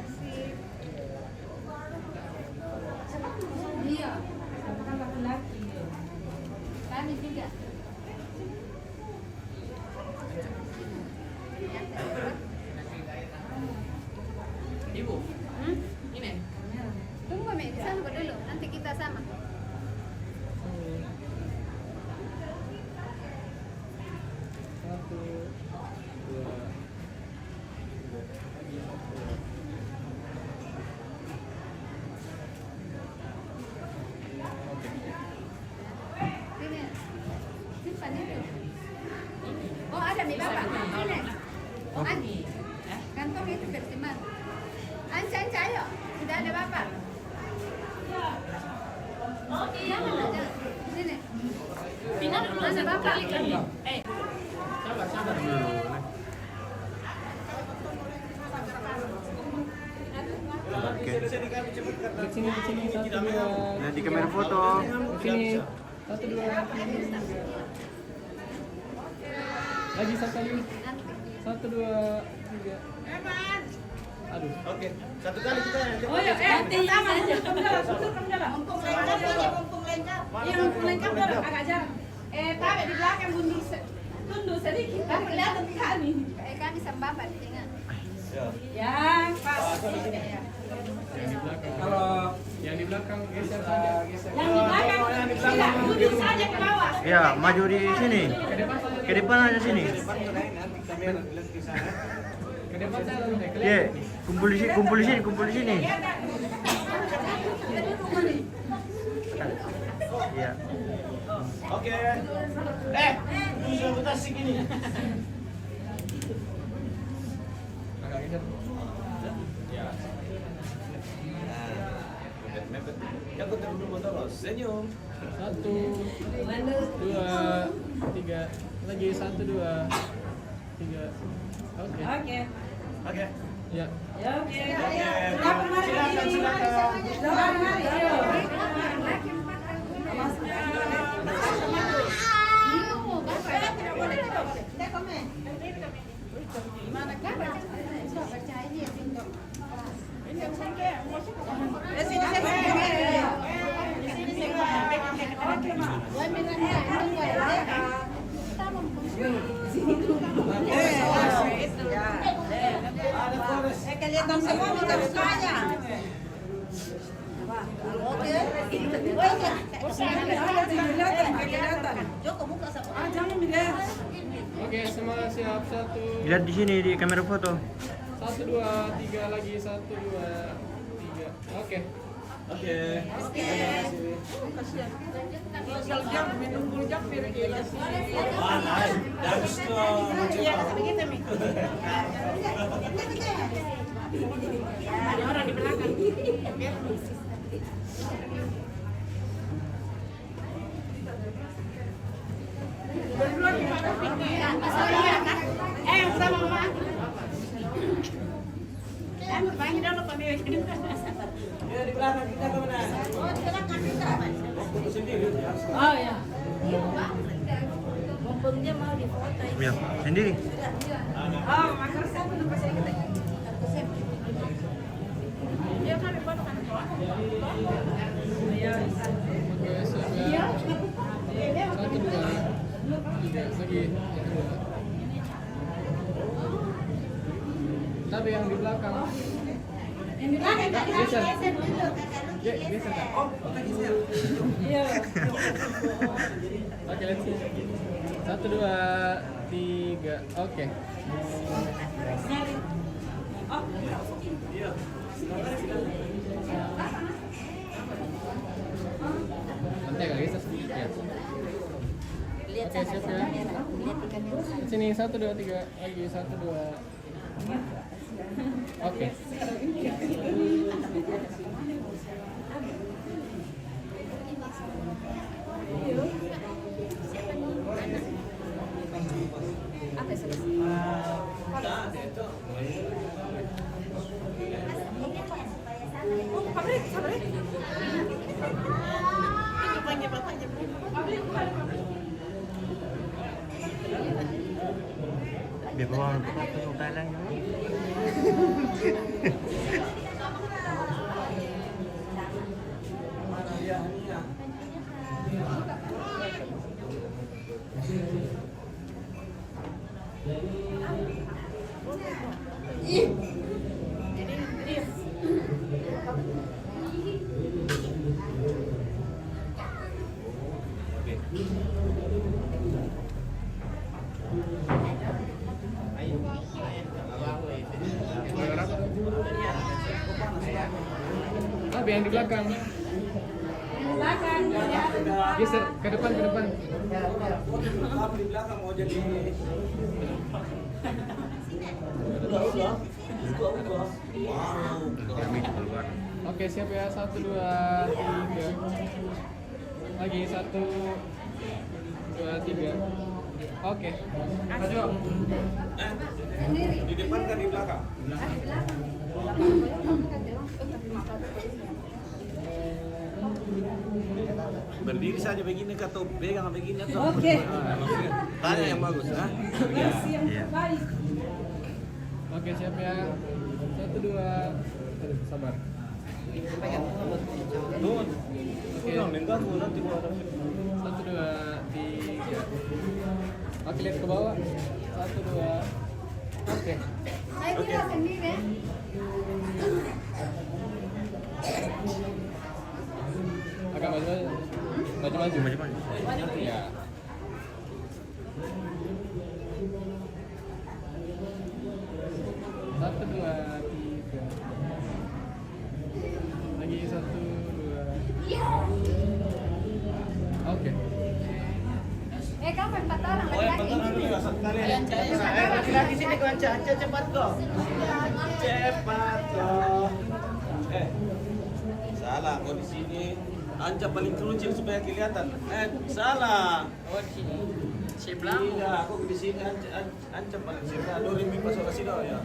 Sini. Simpan itu. Oh, ada nih Bapak. Sini. Andi. Kantong itu berteman. Anca, ayo. Sudah ada Bapak. Jangan ada. Sini. Ada Bapak. Sabar dulu. Oke. Sini, 1, 2. Lihat di kamera foto. Sini, 1, 2. Lagi satu kali. 1, 2, 3. Aduh. Oke, satu kali kita ya. Oh ya, pertama aja. Mumpung lengkap aja, mumpung lengkap. Iya, mumpung lengkap udah agak jarang. Tarik di belakang tunduk sedikit. Kan kelihatan kami. Kami sama Bapak tinggal. Ya, pas. Yang di belakang. Kalau Yang di belakang geser saja. Yang di belakang, tidak, duduk saja ke bawah. Ya, maju di sini. Ke depan saja. Ke depan aja sini. nanti kamera lihat ke sana. Ke depan saja lalu. Ye, kumpul di sini, kumpul di sini. Iya. Oke. Bisa putar segini. Agak geser. Ya. Mepet. Yang putar dulu terus. Senyum. 1, 2, 3. Lagi 1, 2, 3. Oke. Oke. Ya. Silakan. Kelihatan semua minta mukanya. Oke, semua siap. 1, Lihat di sini di kamera foto. 1, 2, 3 lagi. 1, 2, 3. Oke. Oke. Bagus tuh. Orang di belakang. Sama mama. Panggil dulu pemilik. Ya di belakang kita kemana? Oh ya. Mumpung dia mau difoto. Ya, sendiri. Oh, makar saya belum pasang kita. Dia kan foto kan. Oke, sudah. 1, 2, 3 lagi. Yang kedua. Tapi yang di belakang. Yang di belakang tadi Geser. geser dulu. Ya, geser. Iya. Oke, let's see. 1, 2, 3. Oke. Nanti agak geser sedikit ya. Oke, siap ya. Sini 1, 2, 3 lagi. 1, 2. Oke. Biar bawa ke Thailand ya. Tapi yang di belakang. Belakang. Geser ke depan, ke depan. Di belakang mau jadi Oke, siap ya. 1, 2, 3. Lagi 1, 2, 3. Oke. Maju. di depan kan di belakang. Berdiri saja begini atau pegang begini atau Oke. tanya yang bagus, ha? Baik. Oke, siap ya. 1, 2. Sabar. Tuh. Oke. Jangan mengganggu nanti gua ada. 1, 2, 3. Oke, lihat ke bawah. 1, 2. Oke. Saya kira sendiri. Agak maju aja. Maju. Ya. Satu, 2, 3. Lagi 1, 2. Oke. Kamu 4 orang laki-laki. Laki-laki sini kau Anca cepat kok. Cepat kok. Salah kau di sini. Anca paling keruncil supaya kelihatan. Salah. Oh, di sini. Sebelah. Iya, aku di sini Anca paling sebelah. Dori mi pasok kasih do ya.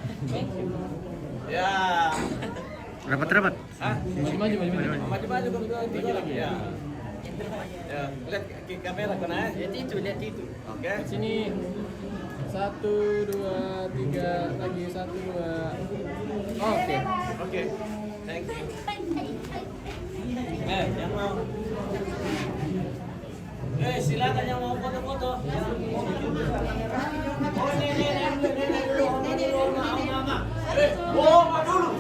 Ya. Rapat. Hah? Maju. Maju kau tiga lagi ya. Ya, lihat ke kamera kau naik. Lihat itu. Oke. Di sini 1, 2, 3. Lagi 1, 2. Oke. Oke. Thank you. Yang mau. Silakan yang mau foto-foto. Oh, nenek dulu, mama. Mama dulu.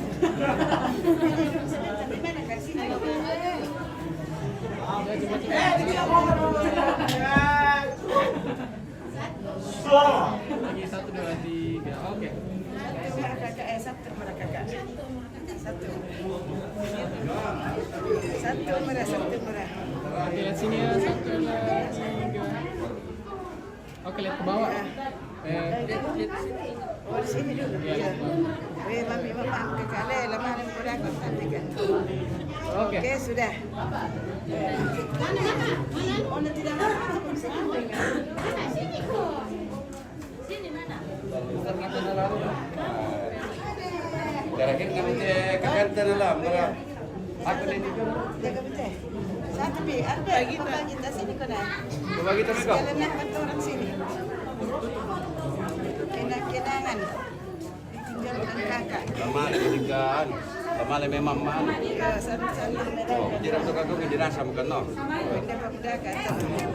Lagi 1, 2, 3. Oke. Satu murah. Oke, lihat sini ya. 1, 2, 3. Oke, lihat ke bawah. Lihat sini. Oh, di sini dulu. Iya, lihat ke bawah. Mami mamam ke kale, lama ni kurang nanti kan. Oke. Oke, sudah. Oh, nanti dah. Sini kok. Sini mana? Terakhir kami kakak dalam aku ini Jaga betul. Satu pi, ada kita sini kau nak. coba kita kau. Sekalian nak bantu orang sini. Kenang-kenangan. Ditinggalkan kakak. Lama tinggal. Lama memang mahal. Ya, saling-saling. Oh, jiran suka aku dirasa bukan no. Benda-benda kata. Tunggu.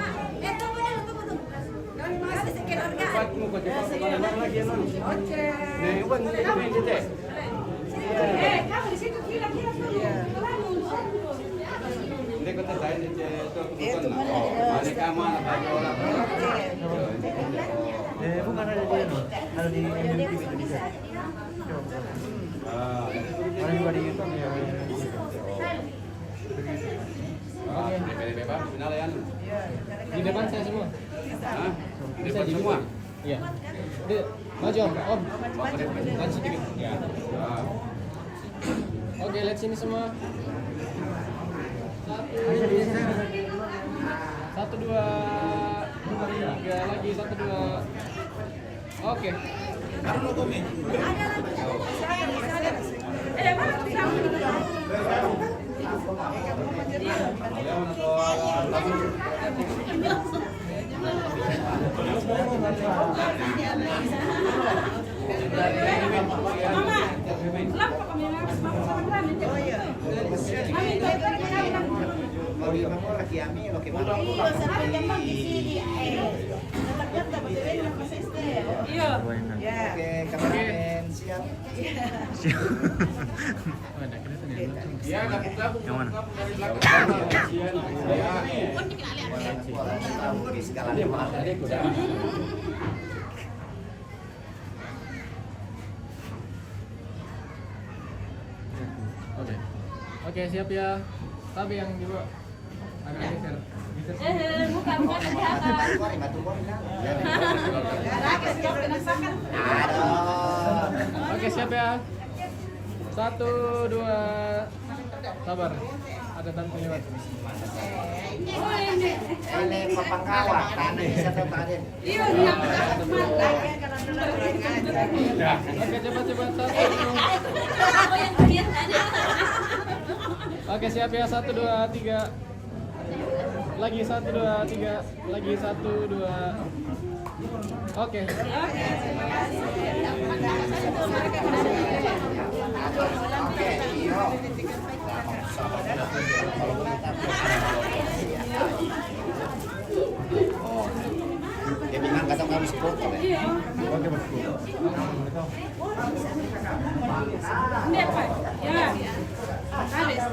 Kami masih sekian harga. Cepatmu kau cepat mana lagi non. Oke. Nih, uang ini deh. Kamu di situ kira-kira tuh. Ini kau tanya ni Itu mana? Mana kamu ada orang. Bukan ada di ada di MTV Indonesia. Ada juga di YouTube ya. Oke, bebas final ya. Di depan saya semua. Hah? Bisa Depan semua. Iya. Maju Om. Maju sedikit. Ya. Oke, lihat sini semua. 1, 2, 3. Lagi 1, 2. Oke. Ya. Oke, kameramen siap. Ya, gabung. Yang mana? Oke. Oke, siap ya. Tapi yang di bawah agak geser. Bukan di atas. Oke, siap ya. 1, 2, sabar. Ada tante lewat. Oh ini. Ini papangkawa, karena bisa tempatin. Iya, iya. Oke, cepat-cepat. 1. Oke, siap ya. 1, 2, 3. Lagi 1, 2, 3. Lagi 1, 2. Oke. Dia bilang kata kamu sepotong ya. Ini apa? Ya. Habis.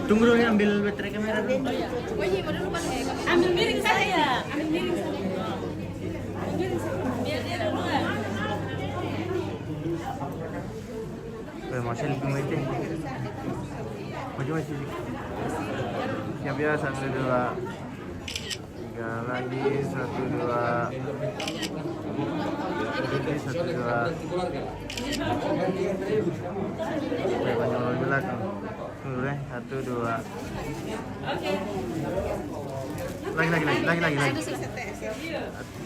Tunggu dulu ya, ambil baterai kamera dulu. Ambil miring saja. Ambil miring saja. Biar dia duluan. Masih lebih macam. Maju sedikit. Siap ya, 1, 2. 3 lagi, 1, 2. Lagi 1, 2. Oke, panjang lebih belakang. Tunggu deh, 1, 2. Lagi.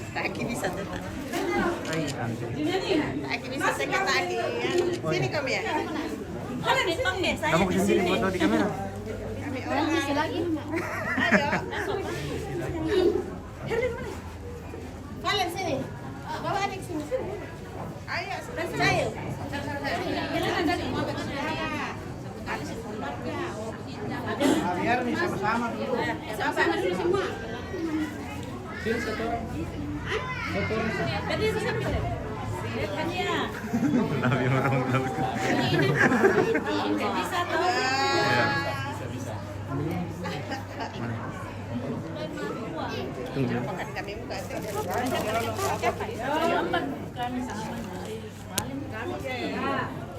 Taki bisa tetap. Lagi nanti. Taki bisa sekat taki. Sini kami ya. Mana nih pakai saya. Kamu kesini foto di kamera. Kami orang. Bisa lagi. Ayo. Herlin mana? Kalian sini. Bawa adik sini. Ayo, saya. Jalan dari Biar nih sama-sama dulu. sama dulu semua. Sini 1 orang. 1 orang. Tadi itu siapa sih? Kan ya. Nabi orang belum. Bisa tuh. Tunggu. Makan kami muka sih.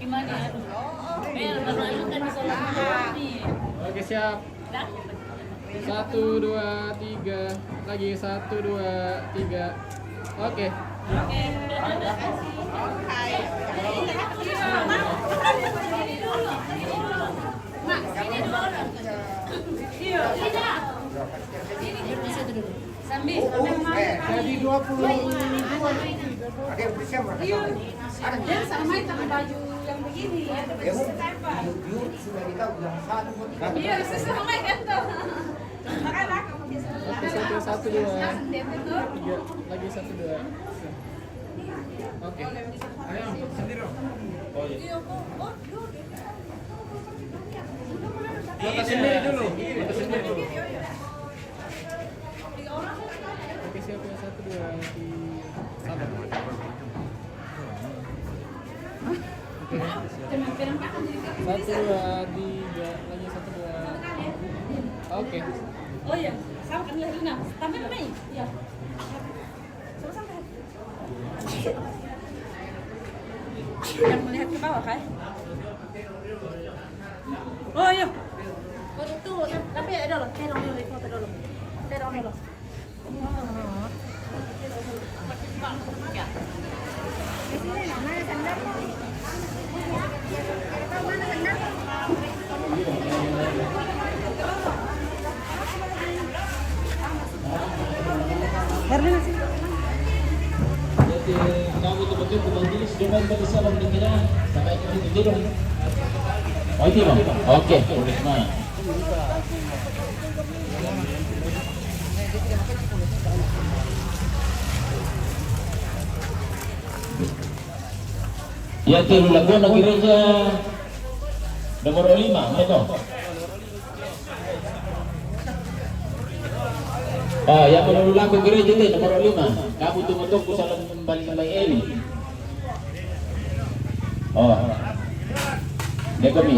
Gimana ya? Baru kan bisa nih. Oke, siap. 1, 2, 3. Lagi 1, 2, 3. Oke. Mak, sini dulu. Iya. Di situ dulu. Sambil Jadi 22. Iya. Dia sama itu pakai baju yang begini ya, baju setempel. Iya, sesuai kan tuh. Makanya kamu biasa. Oke, 1, 2. 3. Lagi 1, 2. Oke. Ayo, sendiri. Foto sendiri dulu. Foto sendiri dulu. Oke, siap ya. 1, 2, 3. Sabar. Oke, siap. 1, 2, 3. Lagi 1, 2. Oke. Oh iya, sama kan Lina. Tapi Mei. Iya. Sama-sama. Yang melihat ke bawah kan? Oh iya. Oh itu, tapi ada loh, terong dulu, foto dulu. Terong dulu. Ya. Di sini mana sandal? Mana sandal? Herlin sih. Jadi kami betul-betul bermajelis dengan bersama dengan kita sampai ke tidur. Oh itu bang. Oke, boleh mana? Ya tiru Laguna gereja nomor 5, betul. Oh, yang menurut lagu gereja itu nomor 5. Kamu tunggu-tunggu salam kembali ke Eli. Oh. Dia kami.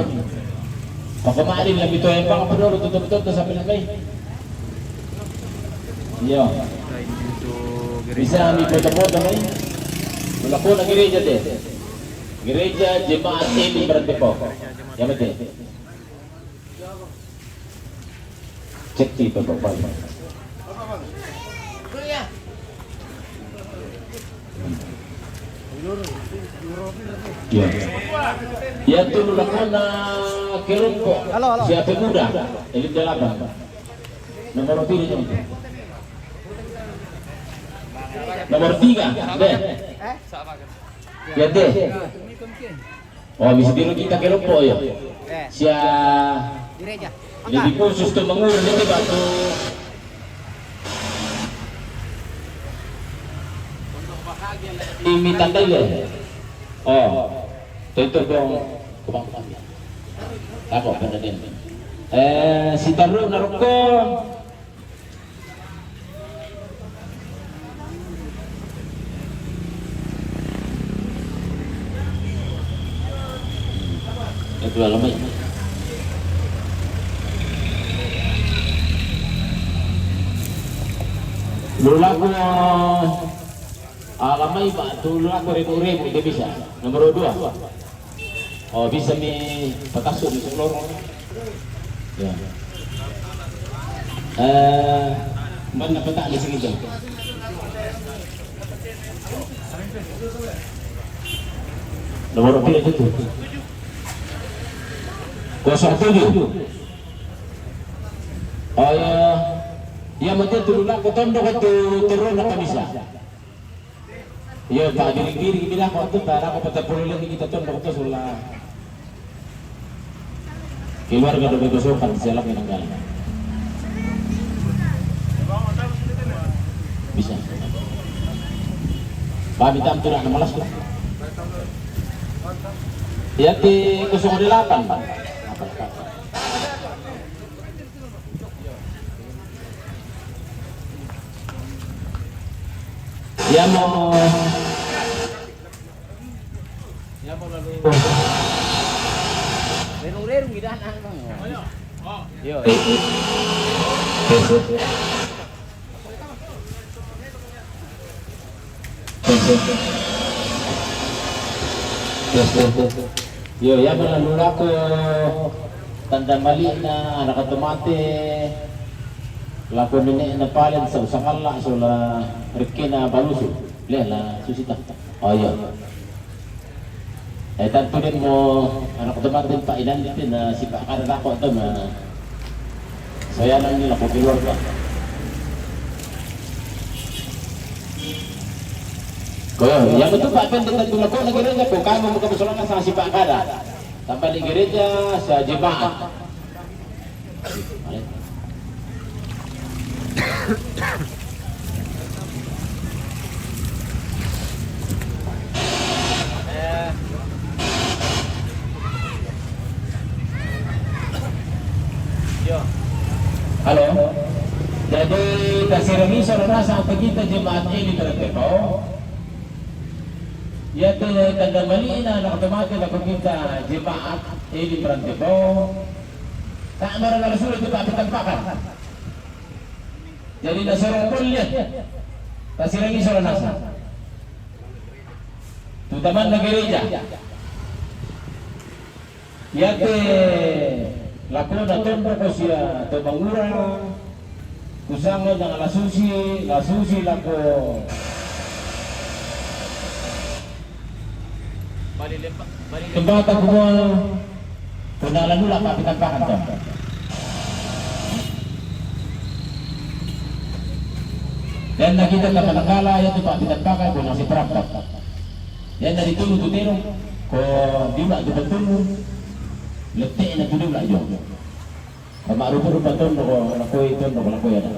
Oh, kemarin lebih tua yang bang pedoro tutup-tutup sampai sampai. Iya. Pintu Bisa ambil foto-foto nih. Laguna gereja deh. Gereja Jemaat Eli Berantipok. Yang penting. Cek di Bapak. Ya. Ya tu lakona Kerumpo. Siapa muda? Elit dalapan. Nomor 3 itu. Nomor 3, deh. Ya deh. Oh, bisa tiru kita Kerumpo ya. Lebih khusus tuh mengur ini batu. Ini tandai ya. Oh, itu dong kubang kami. Apa benerin? Si taruh naruko. Itu lama ya. Dulu aku alamai pak dulu aku ribu dia bisa nomor 2. Oh bisa nih petasu di seluruh. Ya. Mana petak di sini tuh? Nomor 3 itu. 07. Oh ya. Ya mungkin turun aku tondok itu turun apa bisa? Ya pak diri bilang waktu tak aku pada puluh lagi kita tondok itu sulah keluarga dari kesukaan jalan yang enggak bisa. Pak hitam tu nak 16 lah. Ya di 08 pak. Ya mau lalu rero gidan ang yo yo ya melalui ko tanda mali na anak otomate lakon ini na palen sa usakala sula rikina balusu lela susita oh iya tanto din mo anak otomate pa ilan din na si Pak Karan ako ito na saya lang nila ko keluar ka kaya yang itu Pak Pendek dan tulako na gereja kung kamo magkabusulakan sa si Pak Karan sampai di gereja sa jemaat. Halo, jadi kasih remis saudara sampai kita jemaat ini tertepau. Ya tanda mali na otomatis ako kita jemaat ini tertepau. Tak marah sulit itu tak ditampakan. Jadi dasar kuliah kasih remis saudara. Terutama na gereja. Ya laku na tondo ko siya tumangura kusanga ng lasusi lako kembata ko mo punalan nula kapitampakan to dan nakita na manakala yan ito kapitampakan ko nasi praktak yan na dito tutiro ko di ba dito letik na dulu lah jom. Kamu rupa-rupa tondo ko lakoy ada.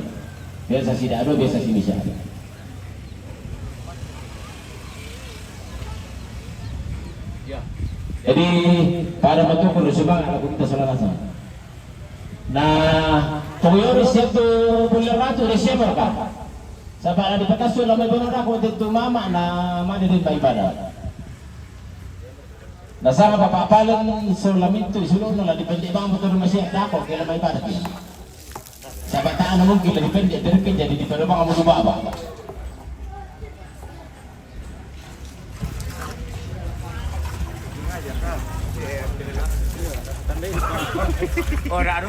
Biasa tidak ada, biasa sini bisa ada. Jadi pada waktu perlu semangat aku kita selasa. Nah, Toyori siap tu bulan ratu Desember kan. Sampai ada petasu lama benar aku tentu mama na mana di ibadah. Nasama papapalan sulaminto isulong na depende bang betul masih ada ako kaya may ibadat yan. Sa bataan naman kila depende dirkin jadi di pero bang mo ba. Oh, ada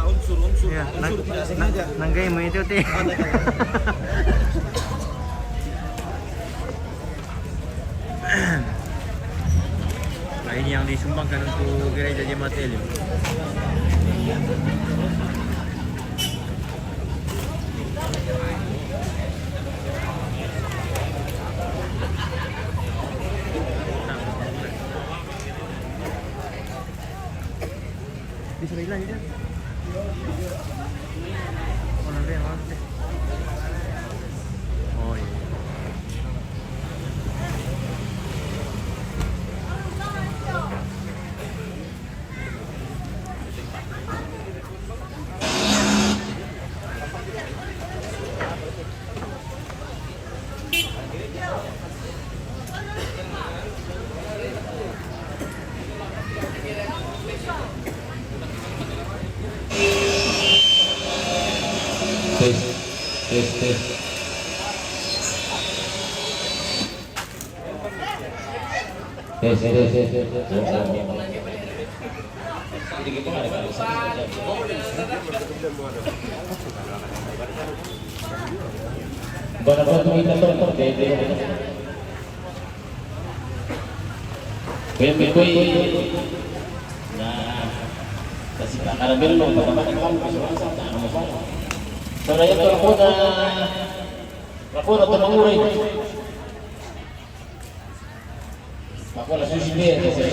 unsur Ya, tidak sengaja. nanggay mo itu ti. Nah, ini yang disumbangkan untuk gereja Jemaat Elim. Bisa bilang aja. Oh, nanggay mo. Oh iya. Tes, tes, tes. Tes, tes, tes, tes. Barang-barang kita tonton deh. Kue. Nah, kasih karamel lo, teman-teman kamu masalah. Saya lapor atau mengurai. Aku langsung sini saya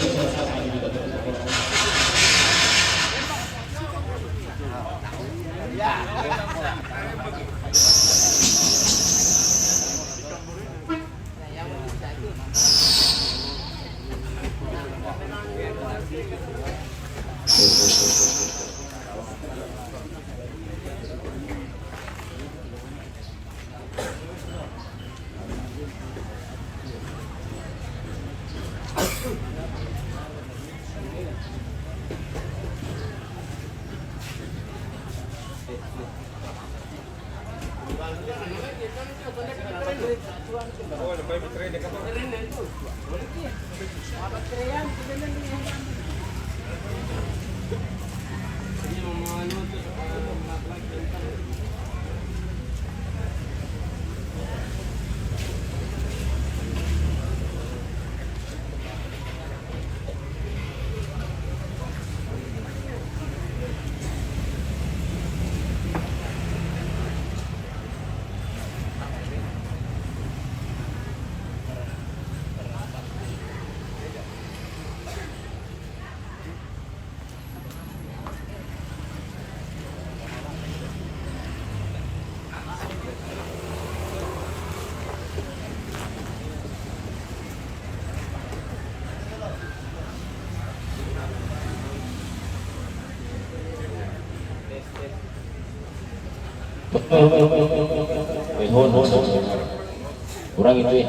kurang itu ya.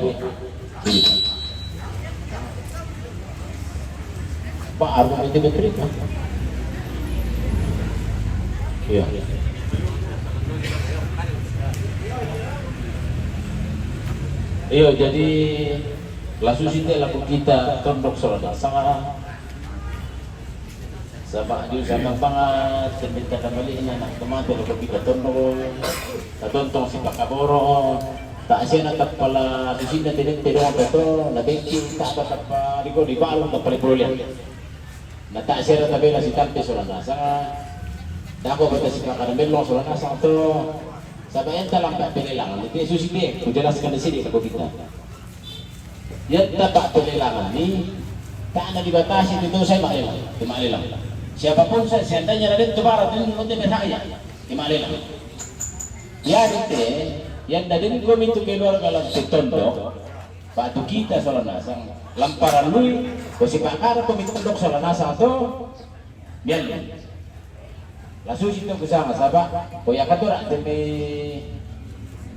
Pak argumen metrik kan? Iya. Iya, jadi langsung sih laku kita tondok solana sama banget minta kembali ini anak teman kalau kita tontong si pakaboro tak siya natapala susin na tinong beto na benchi tak apa di balong na palipulian na tak siya tabi na si Tante Solanasa dako bata si Kakaramelo Solanasa to sabayan talang tak pinilangan itu susin dia kujelaskan di sini kalau kita yan tapak pinilangan ni tak na dibatasi dito saya malilang siapapun seandainya ada itu barat ini untuk berhaya malilang ya dite yang dari komite keluarga lang si Tondo patu kita Solanasa lamparan lui ko si pakara komite Tondo Solanasa to bian langsung situ kusama sabak ko ya katura demi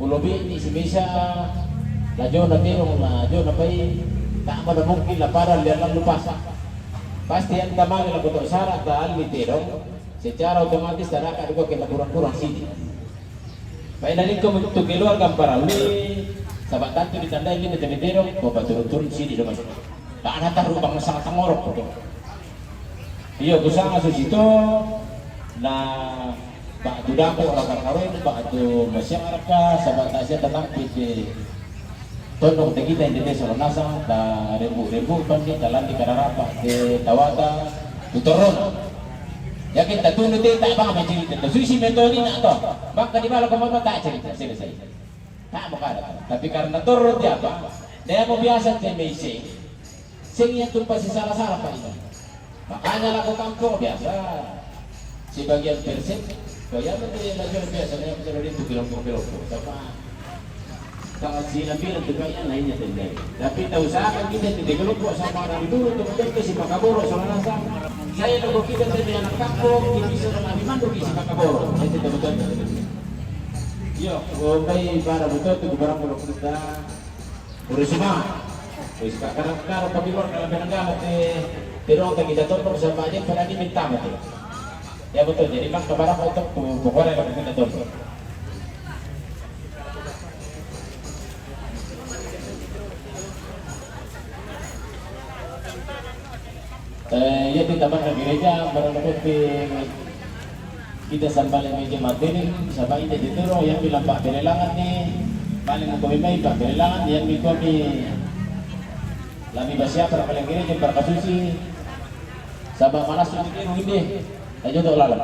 pulobi di si Misa lajo na tirong lajo na pay tak ada mungkin la para lihat lang lupas pasti yang tamang la kotor syarat dahil ni tirong secara otomatis daraka juga kita kurang-kurang sini. Baik dari komunitas keluar gambar ini, sahabat tantu ditandai ini menjadi derong, bapak turun-turun sini dong. Tak ada taruh bang sangat tangorok betul. Iyo kusanga susito na Pak Dudako orang kawin, Pak tu masyarakat, sahabat tasya tetap di tondong kita di desa Lonasang, da rebu-rebu pandi dalam di Kararapa, di Tawata, Tutoron. Ya kita tunggu dia tak bang macam itu. Susi metode nak toh, maka di malam kemana tak cerita selesai. Tak mau ada. Tapi karena turun dia apa? Dia mau biasa temesi. Sehingga tu pasti salah-salah Pak ini. Makanya laku kampung biasa. Sebagian persen kaya betul lagi biasa yang terjadi itu kelompok-kelompok sama sangat sinabil untuk kaya lainnya tendai. Tapi tak usahakan kita tidak kelompok sama orang dulu untuk menjadi si Pakaboro soalnya saya lagu kita tadi anak kampung ini bisa lebih mandu si Pakaboro. Saya tidak betul. Yo, oke para betul tu barang pulau kita urus semua. Wis kadang-kadang pagi luar kalau penanggal terong kita tolong sama aja pada diminta betul. Ya betul, jadi bang kebarang untuk pokoknya yang kita tolong. Ya di taman gereja merenungkan kita sampai meja materi sampai ini dituro yang bilang Pak Belelangan nih paling kami mai Pak Belelangan yang kami lami basya para paling gereja berkasusi sabah manas ini ayo untuk lalat.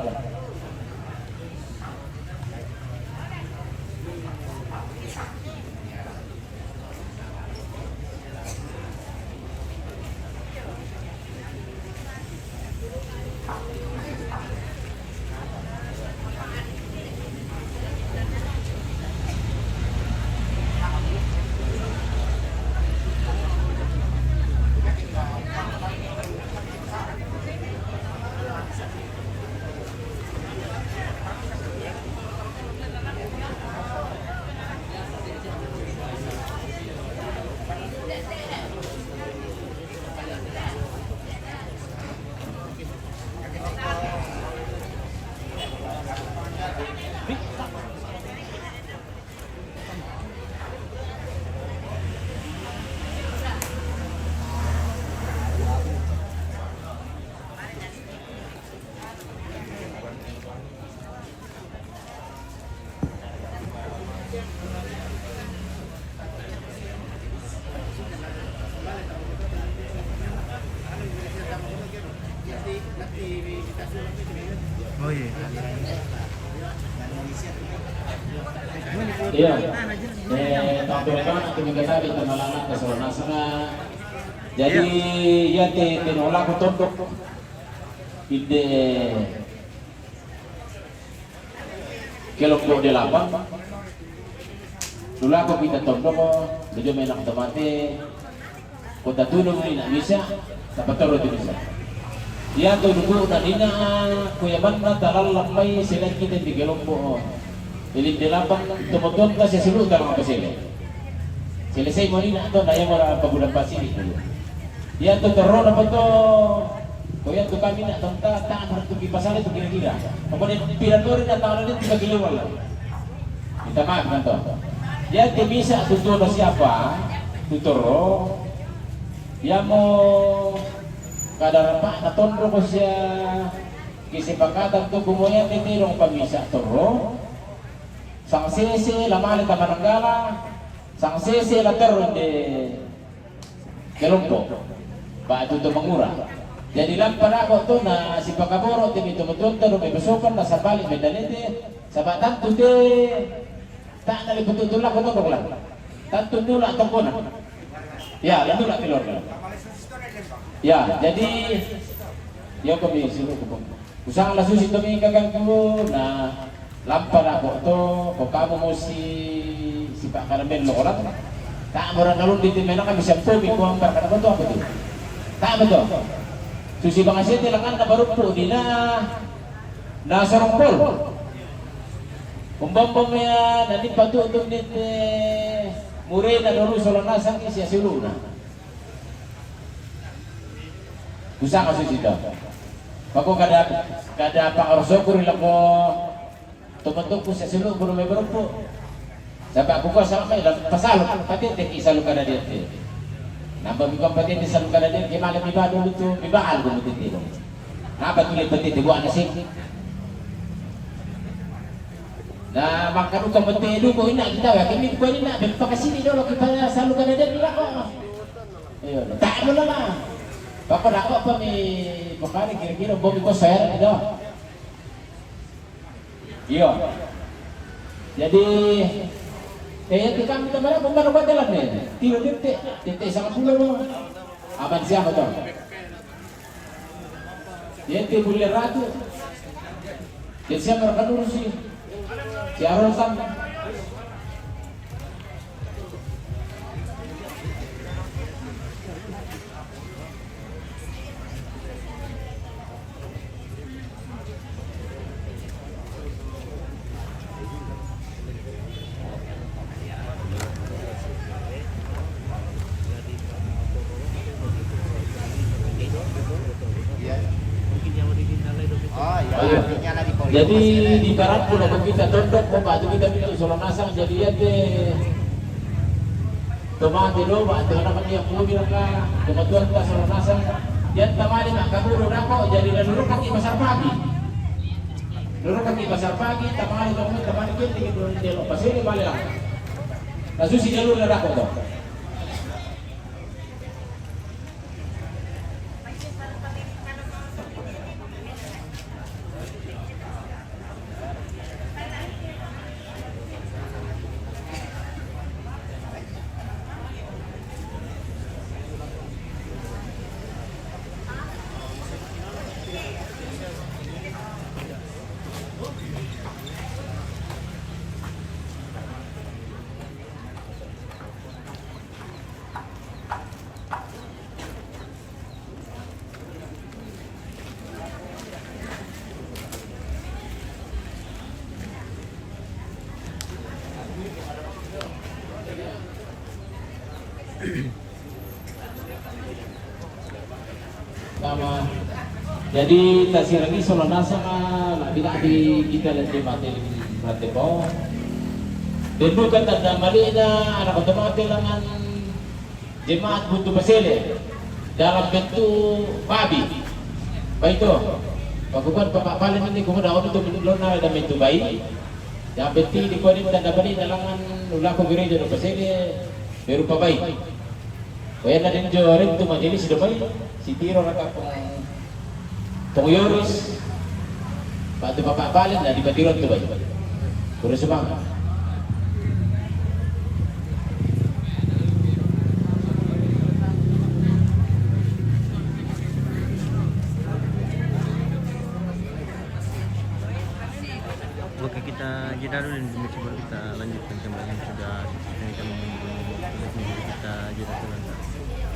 Oh iya. Iya. Tahun depan nanti kita tadi kenalan ke Solonasanga. Jadi ya tinolak untuk ide kelompok di lapang. Dulu aku kita tondok, dia main nak temati. Kota tulung ni nak bisa, dapat terus bisa. Dia tu dulu nadina kuyaban na talal lampai sila kita di kelompok. Jadi di lapang tumutun kasi sulu dalam apa sila. Selesai marina tu daya mara pabulan pasir dulu. Dia tu teror apa tu? Kuya tu kami nak tentang tak harus pergi pasar itu kira-kira. Kemudian piratori na tahun ini 3 kilo lah. Minta maaf kan tu. Dia tu bisa tutur siapa? Tuturo. Dia mau kadang apa natondro ko siya kisipakatan to kumuya titirong pamisa toro sang sese lamali tamananggala sang sese later de kelompo ba ito to mangura jadi lampar ako to na si Pakaboro timi tumutunta may basukan na sa balik may dalite sa batang tuti tak nalipututulak ko to lang tanto nula to ko na ya nula pilor ya, jadi ya kami suruh kebun. Usang lasu situ mi gagang kamu, nah lampar ako to, kung kamu mo si Pak Karamel lo orang, tak murah nalun di timena kami siap to, mi kuang berkata to apa tu? Tak betul. Susi bang asyik tilangan na baru po di na sarongpol. Umbang ya nanti patu untuk nite murid na dulu Solonasang isya siluna. Usah kasus itu. Aku kada pangarosokur ilako tumatuk ko sa silo kuno may berpo. Sabi ako ko sa may pasalo pati ti isalo kada dito. Namba mi pati ti isalo kada dito malam iba dulu tu ibaal ko mutitilo. Kenapa tulis peti buat nasi? Nah, maka lu kompeten dulu ini kita ya, kami bukan ini nak pakai sini dulu kita selalu kan ada dulu kok. Iya, tak boleh lah. Bapak nak apa ni? Pakai kira-kira bom itu share itu. Iya. Jadi, kita kami kemarin pembaru jalan ni. Titik sangat dulu. Aman siapa tu? Dia boleh ratu. Dia siapa mereka dulu sih? Si Arosan. Jadi di barat pun kalau kita tondok batu kita itu soal nasang jadi ada tomate lo batu anak dia pun bilang kebetulan kita soal nasang dia tamani nak kabur rako jadi dulu kaki pasar pagi tamani kita dia lepas ini balik lah langsung si jalur rako tu. Sama. Jadi tasir lagi solana sama tidak di kita lihat mati berarti bawah. Dulu kan tanda malina anak otomatis dengan jemaat butuh besele dalam bentuk babi. Baik tu. Pakukan Bapak Paling ini kemudian untuk lona dalam bentuk bayi. Yang beti di kodi tanda bali dalangan ulaku gereja besele berupa bayi. Kaya na din jorin tu majelis sudah baik. Si Tiro nak pengyoris. Batu Bapak Paling dah di Batiron tu baik. Kurus semangat. Oke, kita jeda dulu dan coba kita lanjutkan kembali yang sudah kita jeda selanjutnya.